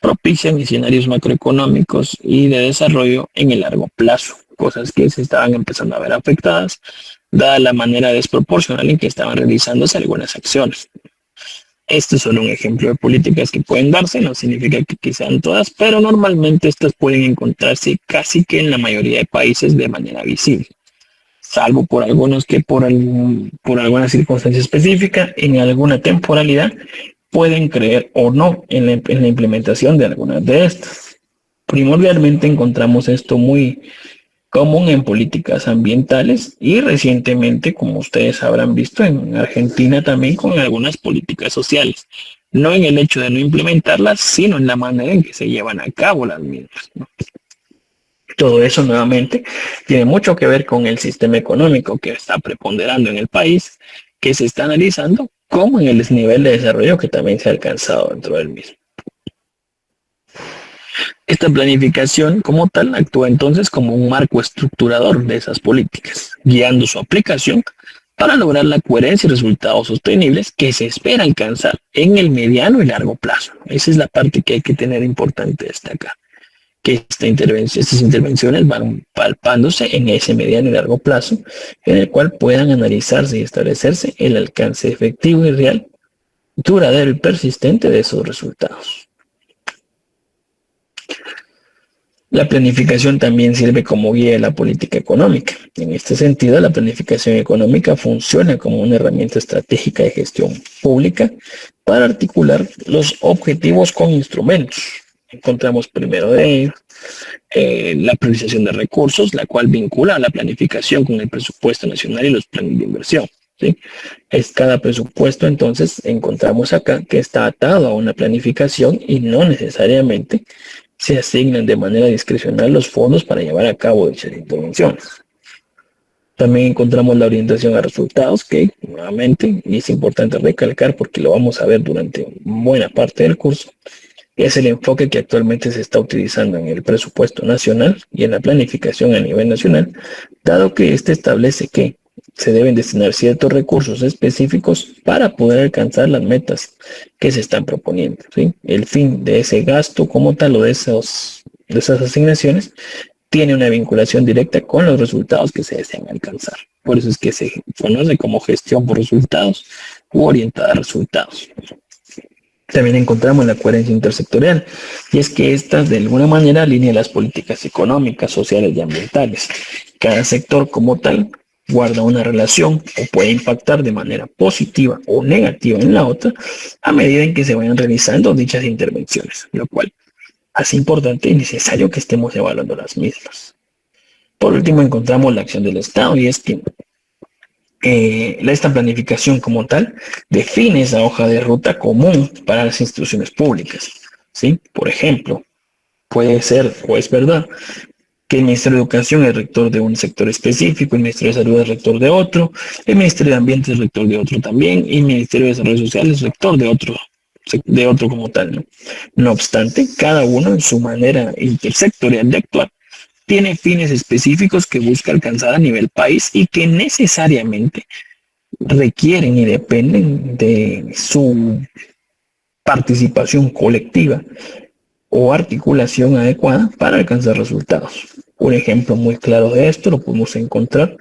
propician escenarios macroeconómicos y de desarrollo en el largo plazo, cosas que se estaban empezando a ver afectadas, dada la manera desproporcional en que estaban realizándose algunas acciones. Este es solo un ejemplo de políticas que pueden darse, no significa que sean todas, pero normalmente estas pueden encontrarse casi que en la mayoría de países de manera visible, salvo por algunos que por alguna circunstancia específica, en alguna temporalidad, pueden creer o no en la implementación de algunas de estas. Primordialmente encontramos esto muy común en políticas ambientales y recientemente, como ustedes habrán visto, en Argentina también con algunas políticas sociales. No en el hecho de no implementarlas, sino en la manera en que se llevan a cabo las mismas, ¿no? Todo eso nuevamente tiene mucho que ver con el sistema económico que está preponderando en el país, que se está analizando, como en el nivel de desarrollo que también se ha alcanzado dentro del mismo. Esta planificación como tal actúa entonces como un marco estructurador de esas políticas, guiando su aplicación para lograr la coherencia y resultados sostenibles que se espera alcanzar en el mediano y largo plazo. Esa es la parte que hay que tener importante destacar, que estas intervenciones van palpándose en ese mediano y largo plazo, en el cual puedan analizarse y establecerse el alcance efectivo y real, duradero y persistente de esos resultados. La planificación también sirve como guía de la política económica. En este sentido, la planificación económica funciona como una herramienta estratégica de gestión pública para articular los objetivos con instrumentos. Encontramos primero de ellos la priorización de recursos, la cual vincula la planificación con el presupuesto nacional y los planes de inversión, ¿sí? Es cada presupuesto, entonces, encontramos acá que está atado a una planificación y no necesariamente se asignan de manera discrecional los fondos para llevar a cabo dichas intervenciones. También encontramos la orientación a resultados, que nuevamente, y es importante recalcar porque lo vamos a ver durante buena parte del curso, es el enfoque que actualmente se está utilizando en el presupuesto nacional y en la planificación a nivel nacional, dado que este establece que se deben destinar ciertos recursos específicos para poder alcanzar las metas que se están proponiendo, ¿sí? El fin de ese gasto como tal o de esas asignaciones tiene una vinculación directa con los resultados que se desean alcanzar. Por eso es que se conoce como gestión por resultados u orientada a resultados. También encontramos la coherencia intersectorial, y es que esta de alguna manera alinea las políticas económicas, sociales y ambientales. Cada sector como tal guarda una relación o puede impactar de manera positiva o negativa en la otra a medida en que se vayan realizando dichas intervenciones, lo cual hace importante y necesario que estemos evaluando las mismas. Por último, encontramos la acción del Estado, y es que esta planificación como tal define esa hoja de ruta común para las instituciones públicas, ¿sí? Por ejemplo, puede ser o es verdad que el Ministerio de Educación es rector de un sector específico, el Ministerio de Salud es rector de otro, el Ministerio de Ambiente es rector de otro también, y el Ministerio de Desarrollo Social es rector de otro como tal, ¿no? No obstante, cada uno en su manera intersectorial de actuar tiene fines específicos que busca alcanzar a nivel país y que necesariamente requieren y dependen de su participación colectiva o articulación adecuada para alcanzar resultados. Un ejemplo muy claro de esto lo podemos encontrar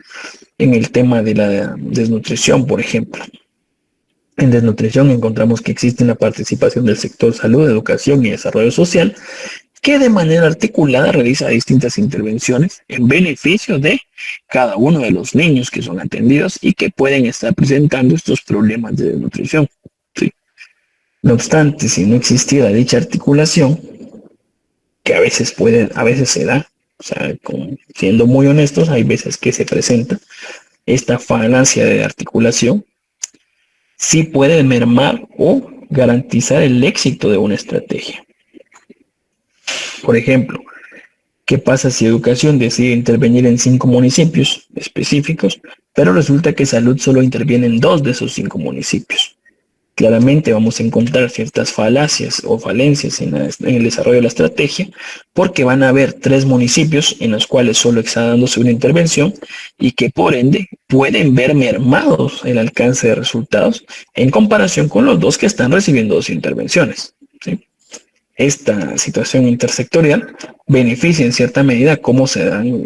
en el tema de la desnutrición, por ejemplo. En desnutrición encontramos que existe una participación del sector salud, educación y desarrollo social que de manera articulada realiza distintas intervenciones en beneficio de cada uno de los niños que son atendidos y que pueden estar presentando estos problemas de desnutrición, ¿sí? No obstante, si no existiera dicha articulación, que a veces se da, o sea, siendo muy honestos, hay veces que se presenta esta falacia de articulación, sí puede mermar o garantizar el éxito de una estrategia. Por ejemplo, ¿qué pasa si educación decide intervenir en 5 municipios específicos, pero resulta que salud solo interviene en 2 de esos 5 municipios? Claramente vamos a encontrar ciertas falacias o falencias en el desarrollo de la estrategia, porque van a haber 3 municipios en los cuales solo está dándose una intervención y que por ende pueden ver mermados el alcance de resultados en comparación con los 2 que están recibiendo 2 intervenciones, ¿sí? Esta situación intersectorial beneficia en cierta medida cómo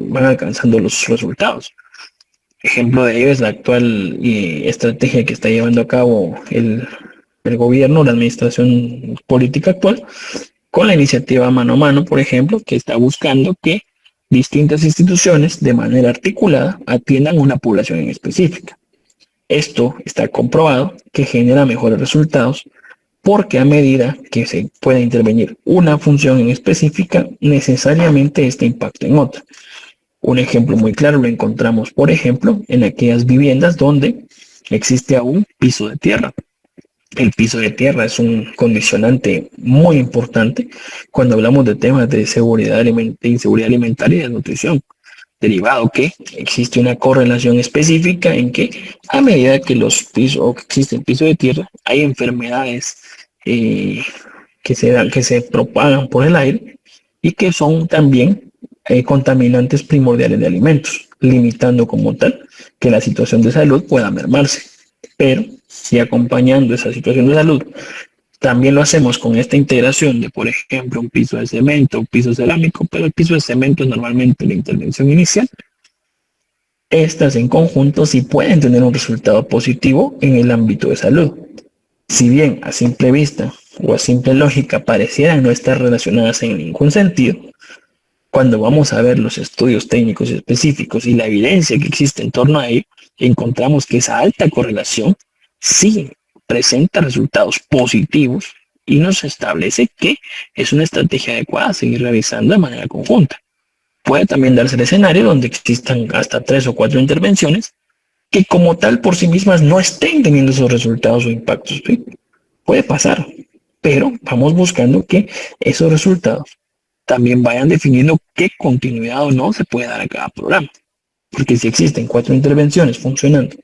van alcanzando los resultados. Ejemplo de ello es la actual estrategia que está llevando a cabo el gobierno, la administración política actual, con la iniciativa Mano a Mano, por ejemplo, que está buscando que distintas instituciones de manera articulada atiendan una población en específica. Esto está comprobado que genera mejores resultados porque a medida que se pueda intervenir una función en específica, necesariamente este impacta en otra. Un ejemplo muy claro lo encontramos, por ejemplo, en aquellas viviendas donde existe aún piso de tierra. El piso de tierra es un condicionante muy importante cuando hablamos de temas de inseguridad alimentaria y de nutrición, derivado que existe una correlación específica en que a medida que los pisos o que existe el piso de tierra, hay enfermedades que se propagan por el aire y que son también contaminantes primordiales de alimentos, limitando como tal que la situación de salud pueda mermarse. Pero si acompañando esa situación de salud también lo hacemos con esta integración de, por ejemplo, un piso de cemento, un piso cerámico, pero el piso de cemento es normalmente la intervención inicial, estas en conjunto sí pueden tener un resultado positivo en el ámbito de salud. Si bien a simple vista o a simple lógica parecieran no estar relacionadas en ningún sentido, cuando vamos a ver los estudios técnicos específicos y la evidencia que existe en torno a ello, encontramos que esa alta correlación sí presenta resultados positivos y nos establece que es una estrategia adecuada a seguir realizando de manera conjunta. Puede también darse el escenario donde existan hasta 3 o 4 intervenciones que como tal por sí mismas no estén teniendo esos resultados o impactos, ¿sí? Puede pasar, pero vamos buscando que esos resultados también vayan definiendo qué continuidad o no se puede dar a cada programa. Porque si existen 4 intervenciones funcionando,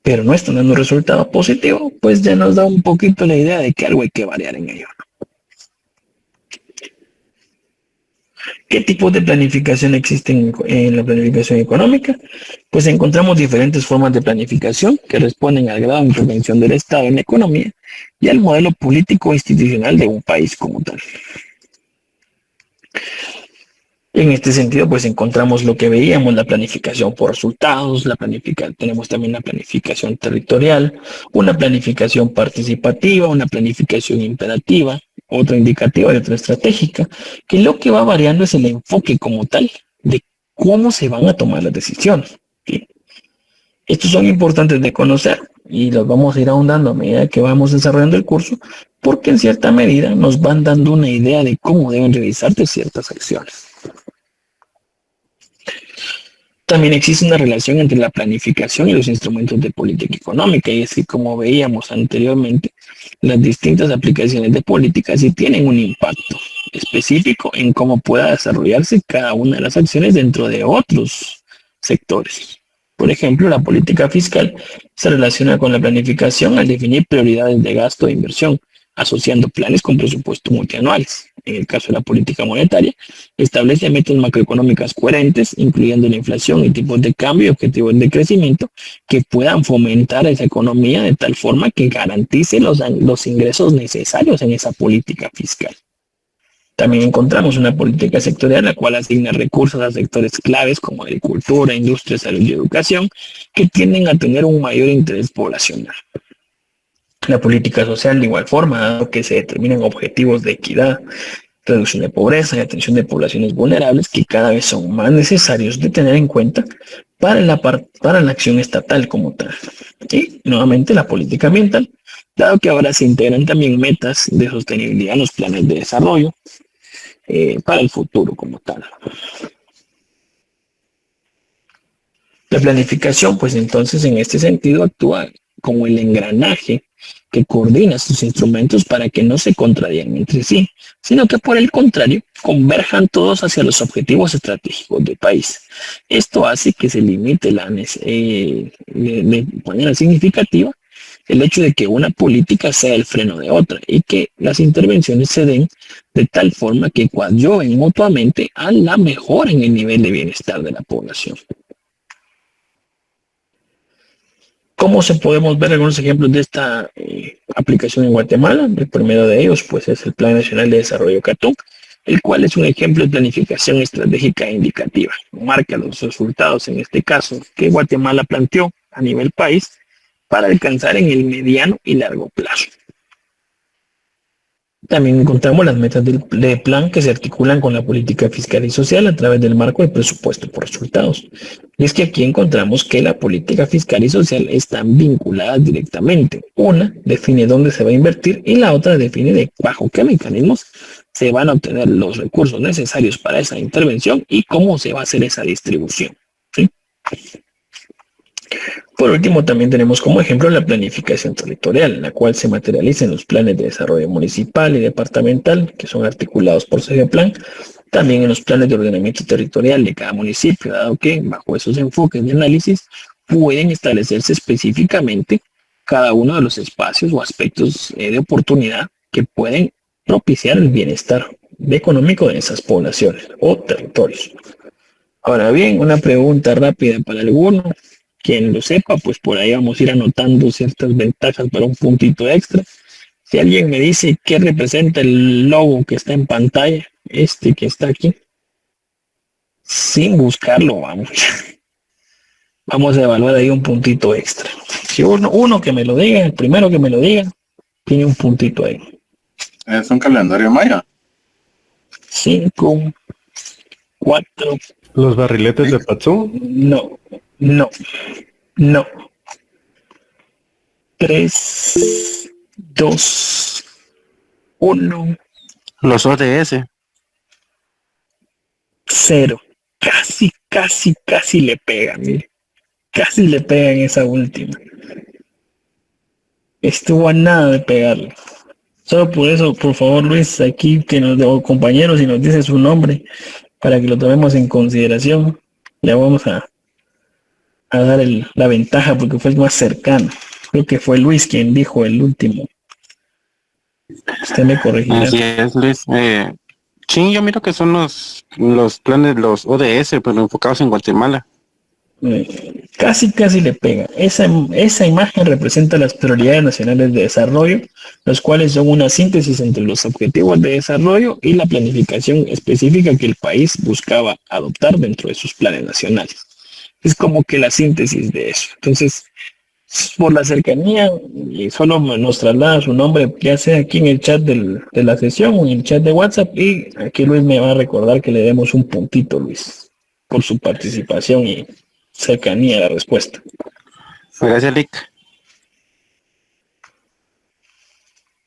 pero no están dando resultado positivo, pues ya nos da un poquito la idea de que algo hay que variar en ello. ¿Qué tipos de planificación existen en la planificación económica? Pues encontramos diferentes formas de planificación que responden al grado de intervención del Estado en la economía y al modelo político e institucional de un país como tal. En este sentido, pues encontramos lo que veíamos, la planificación por resultados, tenemos también la planificación territorial, una planificación participativa, una planificación imperativa, otra indicativa y otra estratégica, que lo que va variando es el enfoque como tal de cómo se van a tomar las decisiones, ¿sí? Estos son importantes de conocer y los vamos a ir ahondando a medida que vamos desarrollando el curso, porque en cierta medida nos van dando una idea de cómo deben realizarse ciertas acciones. También existe una relación entre la planificación y los instrumentos de política económica, y es que, como veíamos anteriormente, las distintas aplicaciones de política sí tienen un impacto específico en cómo pueda desarrollarse cada una de las acciones dentro de otros sectores. Por ejemplo, la política fiscal se relaciona con la planificación al definir prioridades de gasto e inversión, asociando planes con presupuestos multianuales. En el caso de la política monetaria, establece metas macroeconómicas coherentes, incluyendo la inflación y tipos de cambio y objetivos de crecimiento que puedan fomentar esa economía de tal forma que garantice los ingresos necesarios en esa política fiscal. También encontramos una política sectorial la cual asigna recursos a sectores claves como agricultura, industria, salud y educación, que tienden a tener un mayor interés poblacional. La política social de igual forma, dado que se determinan objetivos de equidad, reducción de pobreza y atención de poblaciones vulnerables que cada vez son más necesarios de tener en cuenta para la acción estatal como tal. Y nuevamente la política ambiental, dado que ahora se integran también metas de sostenibilidad en los planes de desarrollo para el futuro como tal. La planificación, pues entonces en este sentido actúa como el engranaje que coordina sus instrumentos para que no se contradigan entre sí, sino que por el contrario converjan todos hacia los objetivos estratégicos del país. Esto hace que se limite de manera significativa el hecho de que una política sea el freno de otra y que las intervenciones se den de tal forma que coadyuven mutuamente a la mejora en el nivel de bienestar de la población. ¿Cómo se podemos ver algunos ejemplos de esta aplicación en Guatemala? El primero de ellos pues, es el Plan Nacional de Desarrollo CATUC, el cual es un ejemplo de planificación estratégica e indicativa. Marca los resultados, en este caso, que Guatemala planteó a nivel país para alcanzar en el mediano y largo plazo. También encontramos las metas del plan que se articulan con la política fiscal y social a través del marco del presupuesto por resultados. Y es que aquí encontramos que la política fiscal y social están vinculadas directamente. Una define dónde se va a invertir y la otra define bajo qué mecanismos se van a obtener los recursos necesarios para esa intervención y cómo se va a hacer esa distribución. ¿Sí? Por último, también tenemos como ejemplo la planificación territorial, en la cual se materializan los planes de desarrollo municipal y departamental, que son articulados por CGPlan, también en los planes de ordenamiento territorial de cada municipio, dado que bajo esos enfoques de análisis pueden establecerse específicamente cada uno de los espacios o aspectos de oportunidad que pueden propiciar el bienestar económico de esas poblaciones o territorios. Ahora bien, una pregunta rápida para alguno. Quien lo sepa, pues por ahí vamos a ir anotando ciertas ventajas para un puntito extra. Si alguien me dice qué representa el logo que está en pantalla, este que está aquí, sin buscarlo, vamos a evaluar ahí un puntito extra. Si uno que me lo diga, el primero que me lo diga, tiene un puntito ahí. Es un calendario maya. 5, 4. ¿Los barriletes de Patzú? No. 3, 2, 1. Los ODS. 0. Casi le pega, mire. Casi le pega en esa última. Estuvo a nada de pegarle. Solo por eso, por favor, Luis, aquí que o compañeros, si nos dice su nombre, para que lo tomemos en consideración, le vamos a dar la ventaja porque fue el más cercano. Creo que fue Luis quien dijo el último. Usted me corregirá. Así es, Luis. Sí, yo miro que son los planes, los ODS, pero enfocados en Guatemala. Casi le pega. Esa imagen representa las prioridades nacionales de desarrollo, los cuales son una síntesis entre los objetivos de desarrollo y la planificación específica que el país buscaba adoptar dentro de sus planes nacionales. Es como que la síntesis de eso. Entonces, por la cercanía, y solo nos traslada su nombre, ya sea aquí en el chat de la sesión o en el chat de WhatsApp, y aquí Luis me va a recordar que le demos un puntito, Luis, por su participación y cercanía a la respuesta. Gracias, Lick.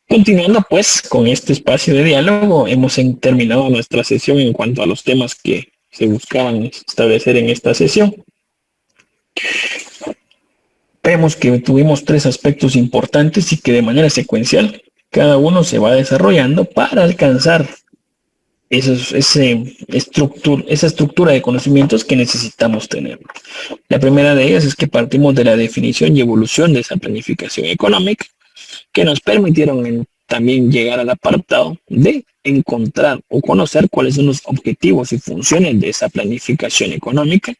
Continuando pues con este espacio de diálogo, hemos terminado nuestra sesión en cuanto a los temas que se buscaban establecer en esta sesión. Vemos que tuvimos 3 aspectos importantes y que de manera secuencial cada uno se va desarrollando para alcanzar esa estructura de conocimientos que necesitamos tener. La primera de ellas es que partimos de la definición y evolución de esa planificación económica, que nos permitieron también llegar al apartado de encontrar o conocer cuáles son los objetivos y funciones de esa planificación económica,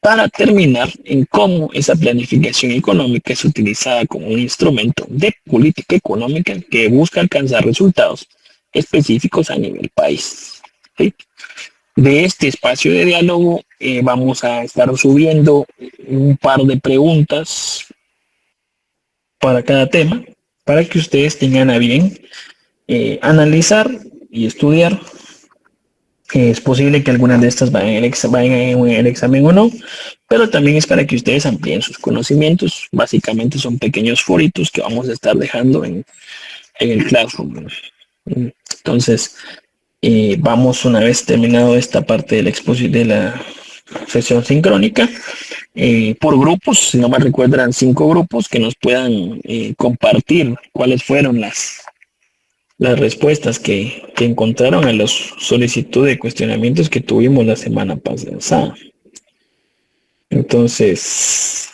para terminar en cómo esa planificación económica es utilizada como un instrumento de política económica que busca alcanzar resultados específicos a nivel país. ¿Sí? De este espacio de diálogo vamos a estar subiendo un par de preguntas para cada tema, para que ustedes tengan a bien analizar y estudiar. Es posible que algunas de estas vayan en el examen o no, pero también es para que ustedes amplíen sus conocimientos. Básicamente son pequeños foritos que vamos a estar dejando en el Classroom. Entonces, vamos, una vez terminado esta parte de la sesión sincrónica, por grupos, si no me recuerdo eran 5 grupos, que nos puedan compartir cuáles fueron las respuestas que encontraron a las solicitudes de cuestionamientos que tuvimos la semana pasada. Entonces,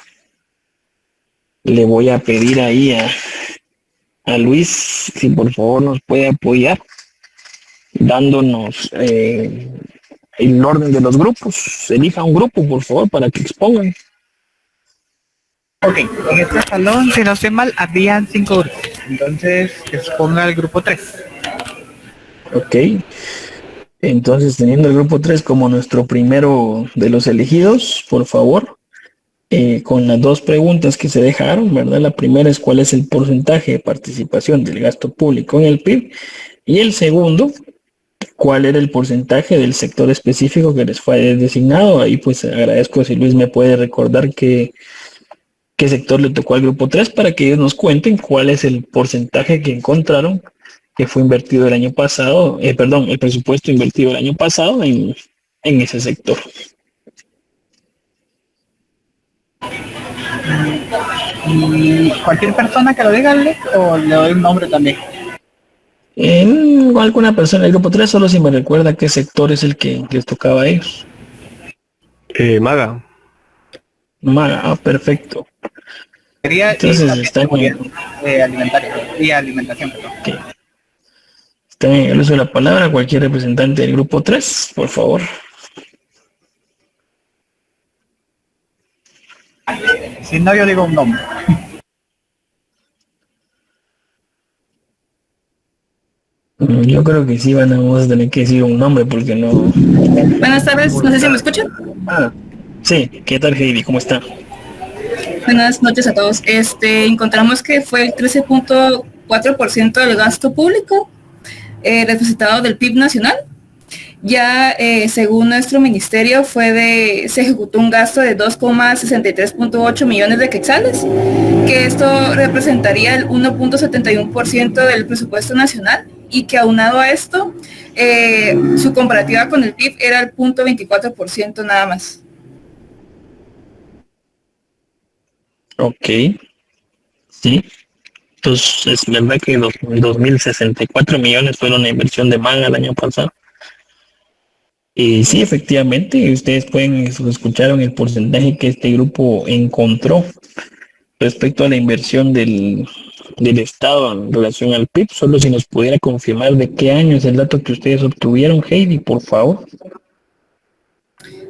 le voy a pedir ahí a Luis si por favor nos puede apoyar dándonos el orden de los grupos. Elija un grupo, por favor, para que expongan. Ok, en este salón, si no estoy mal, habían 5 grupos. Entonces, que se ponga el grupo 3. Ok. Entonces, teniendo el grupo 3 como nuestro primero de los elegidos, por favor, con las 2 preguntas que se dejaron, ¿verdad? La primera es cuál es el porcentaje de participación del gasto público en el PIB. Y el segundo, ¿cuál era el porcentaje del sector específico que les fue designado? Ahí pues agradezco si Luis me puede recordar qué sector le tocó al grupo 3 para que ellos nos cuenten cuál es el porcentaje que encontraron que fue invertido el año pasado, el presupuesto invertido el año pasado en ese sector. ¿Y cualquier persona que lo diga, Alec, o le doy un nombre también? En alguna persona del grupo 3, solo si me recuerda qué sector es el que les tocaba a ellos. Maga. Perfecto. Sería Entonces están alimentario y alimentación, perdón. Okay. Está en el uso de la palabra cualquier representante del grupo 3, por favor. Si no, yo digo un nombre. Yo creo que sí vamos a tener que decir un nombre porque no... Buenas tardes, no sé si me escuchan. Sí, ¿qué tal Heidi? ¿Cómo está? Buenas noches a todos. Encontramos que fue el 13.4% del gasto público representado del PIB nacional. Ya según nuestro ministerio se ejecutó un gasto de 2,63.8 millones de quetzales, que esto representaría el 1.71% del presupuesto nacional, y que aunado a esto, su comparativa con el PIB era el 0.24% nada más. Ok, sí. Entonces, es verdad que 2.064 millones fueron la inversión de MAGA el año pasado. Y sí, efectivamente, ustedes pueden escucharon el porcentaje que este grupo encontró respecto a la inversión del Estado en relación al PIB. Solo si nos pudiera confirmar de qué año es el dato que ustedes obtuvieron, Heidi, por favor.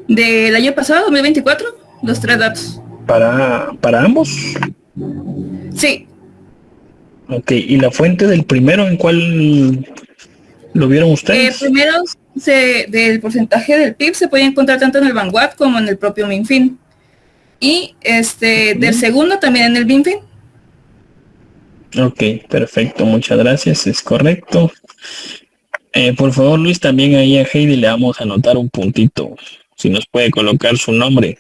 Del año pasado, 2024, los tres datos. ¿Para ambos? Sí. Ok, ¿y la fuente del primero en cuál lo vieron ustedes? Primero, del porcentaje del PIB se puede encontrar tanto en el Vanguard como en el propio Minfin. Y del segundo también en el Minfin. Ok, perfecto, muchas gracias, es correcto. Por favor, Luis, también ahí a Heidi le vamos a anotar un puntito, si nos puede colocar su nombre.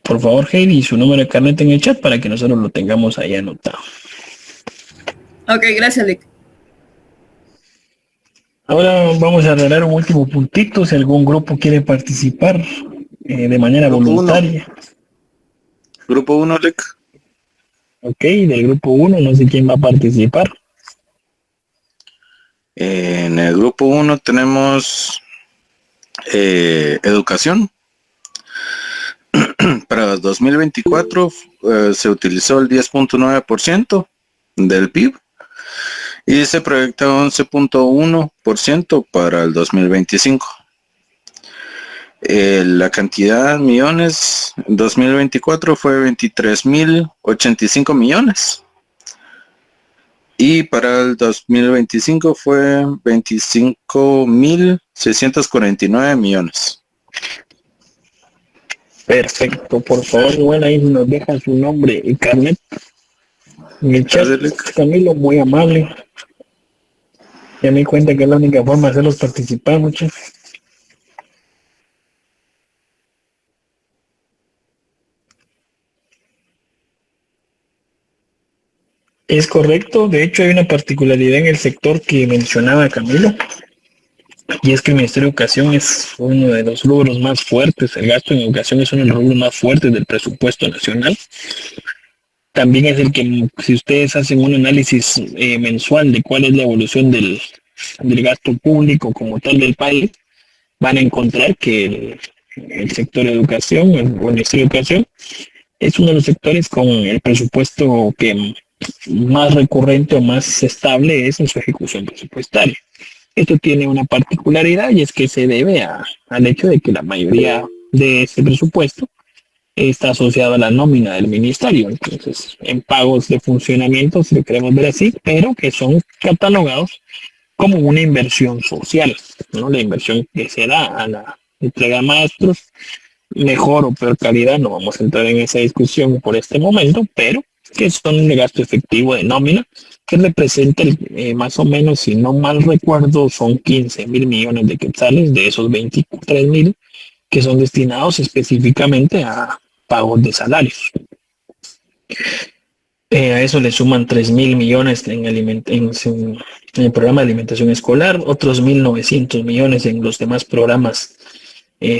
Por favor, Heidi, su número de carnet en el chat para que nosotros lo tengamos ahí anotado. Ok, gracias, Lick. Ahora vamos a arreglar un último puntito, si algún grupo quiere participar de manera voluntaria. Grupo 1, Lick. Ok, del grupo 1, no sé quién va a participar. En el grupo 1 tenemos educación. Para 2024 se utilizó el 10.9% del PIB y se proyecta 11.1% para el 2025. La cantidad de millones 2024 fue 23.085 millones y para el 2025 fue 25.649 millones. Perfecto, por favor, igual ahí nos deja su nombre y carnet en el chat. Camilo, muy amable. Ya me di cuenta que es la única forma de hacerlos participar, muchachos. Es correcto, de hecho hay una particularidad en el sector que mencionaba Camilo, y es que el Ministerio de Educación es uno de los rubros más fuertes, el gasto en educación es uno de los rubros más fuertes del presupuesto nacional. También es el que, si ustedes hacen un análisis mensual de cuál es la evolución del gasto público como tal del país, van a encontrar que el sector de educación, el Ministerio de Educación, es uno de los sectores con el presupuesto que más recurrente o más estable es en su ejecución presupuestaria. Esto tiene una particularidad y es que se debe al hecho de que la mayoría de ese presupuesto está asociado a la nómina del ministerio, entonces en pagos de funcionamiento, si lo queremos ver así, pero que son catalogados como una inversión social, ¿no? La inversión que se da a la entrega de maestros, mejor o peor calidad, no vamos a entrar en esa discusión por este momento, pero que son el gasto efectivo de nómina, que representa más o menos, si no mal recuerdo, son 15.000 millones de quetzales de esos 23.000 que son destinados específicamente a pagos de salarios. A eso le suman 3.000 millones en el programa de alimentación escolar, otros 1.900 millones en los demás programas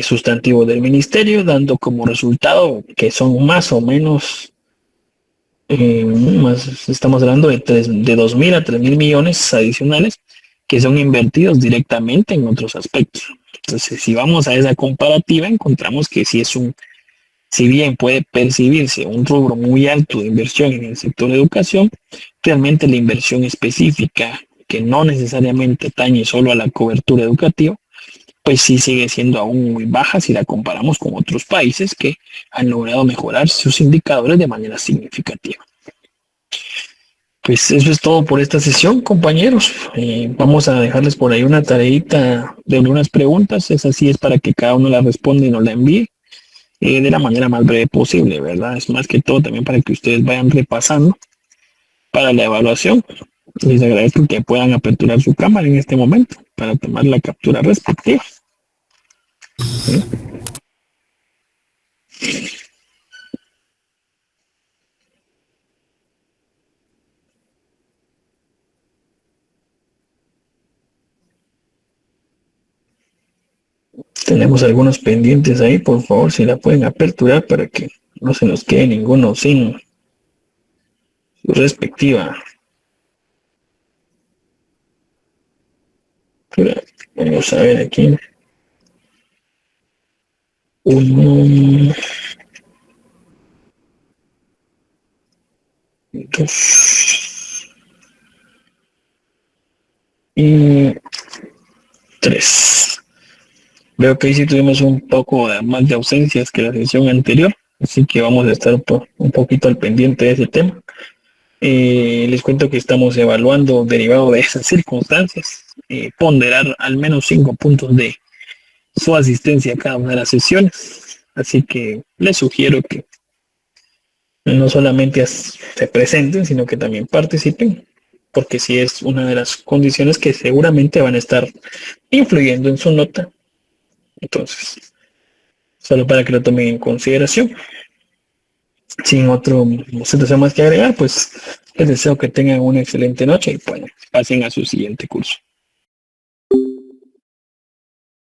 sustantivos del ministerio, dando como resultado que son más o menos, estamos hablando de 2.000 a 3.000 millones adicionales que son invertidos directamente en otros aspectos. Entonces, si vamos a esa comparativa, encontramos que si bien puede percibirse un rubro muy alto de inversión en el sector de educación, realmente la inversión específica, que no necesariamente atañe solo a la cobertura educativa, pues sí sigue siendo aún muy baja si la comparamos con otros países que han logrado mejorar sus indicadores de manera significativa. Pues eso es todo por esta sesión, compañeros. Vamos a dejarles por ahí una tareita de algunas preguntas. Esa sí es para que cada uno la responda y nos la envíe de la manera más breve posible, ¿verdad? Es más que todo también para que ustedes vayan repasando para la evaluación. Les agradezco que puedan aperturar su cámara en este momento para tomar la captura respectiva. ¿Sí? Tenemos algunos pendientes ahí, por favor, si la pueden aperturar para que no se nos quede ninguno sin su respectiva. Vamos a ver aquí. 1, 2 y 3. Veo que ahí sí tuvimos un poco más de ausencias que la sesión anterior, así que vamos a estar un poquito al pendiente de ese tema. Les cuento que estamos evaluando, derivado de esas circunstancias, ponderar al menos 5 puntos de su asistencia a cada una de las sesiones. Así que les sugiero que no solamente se presenten, sino que también participen, porque sí es una de las condiciones que seguramente van a estar influyendo en su nota. Entonces, solo para que lo tomen en consideración. Sin otro más que agregar, pues les deseo que tengan una excelente noche y bueno, pasen a su siguiente curso.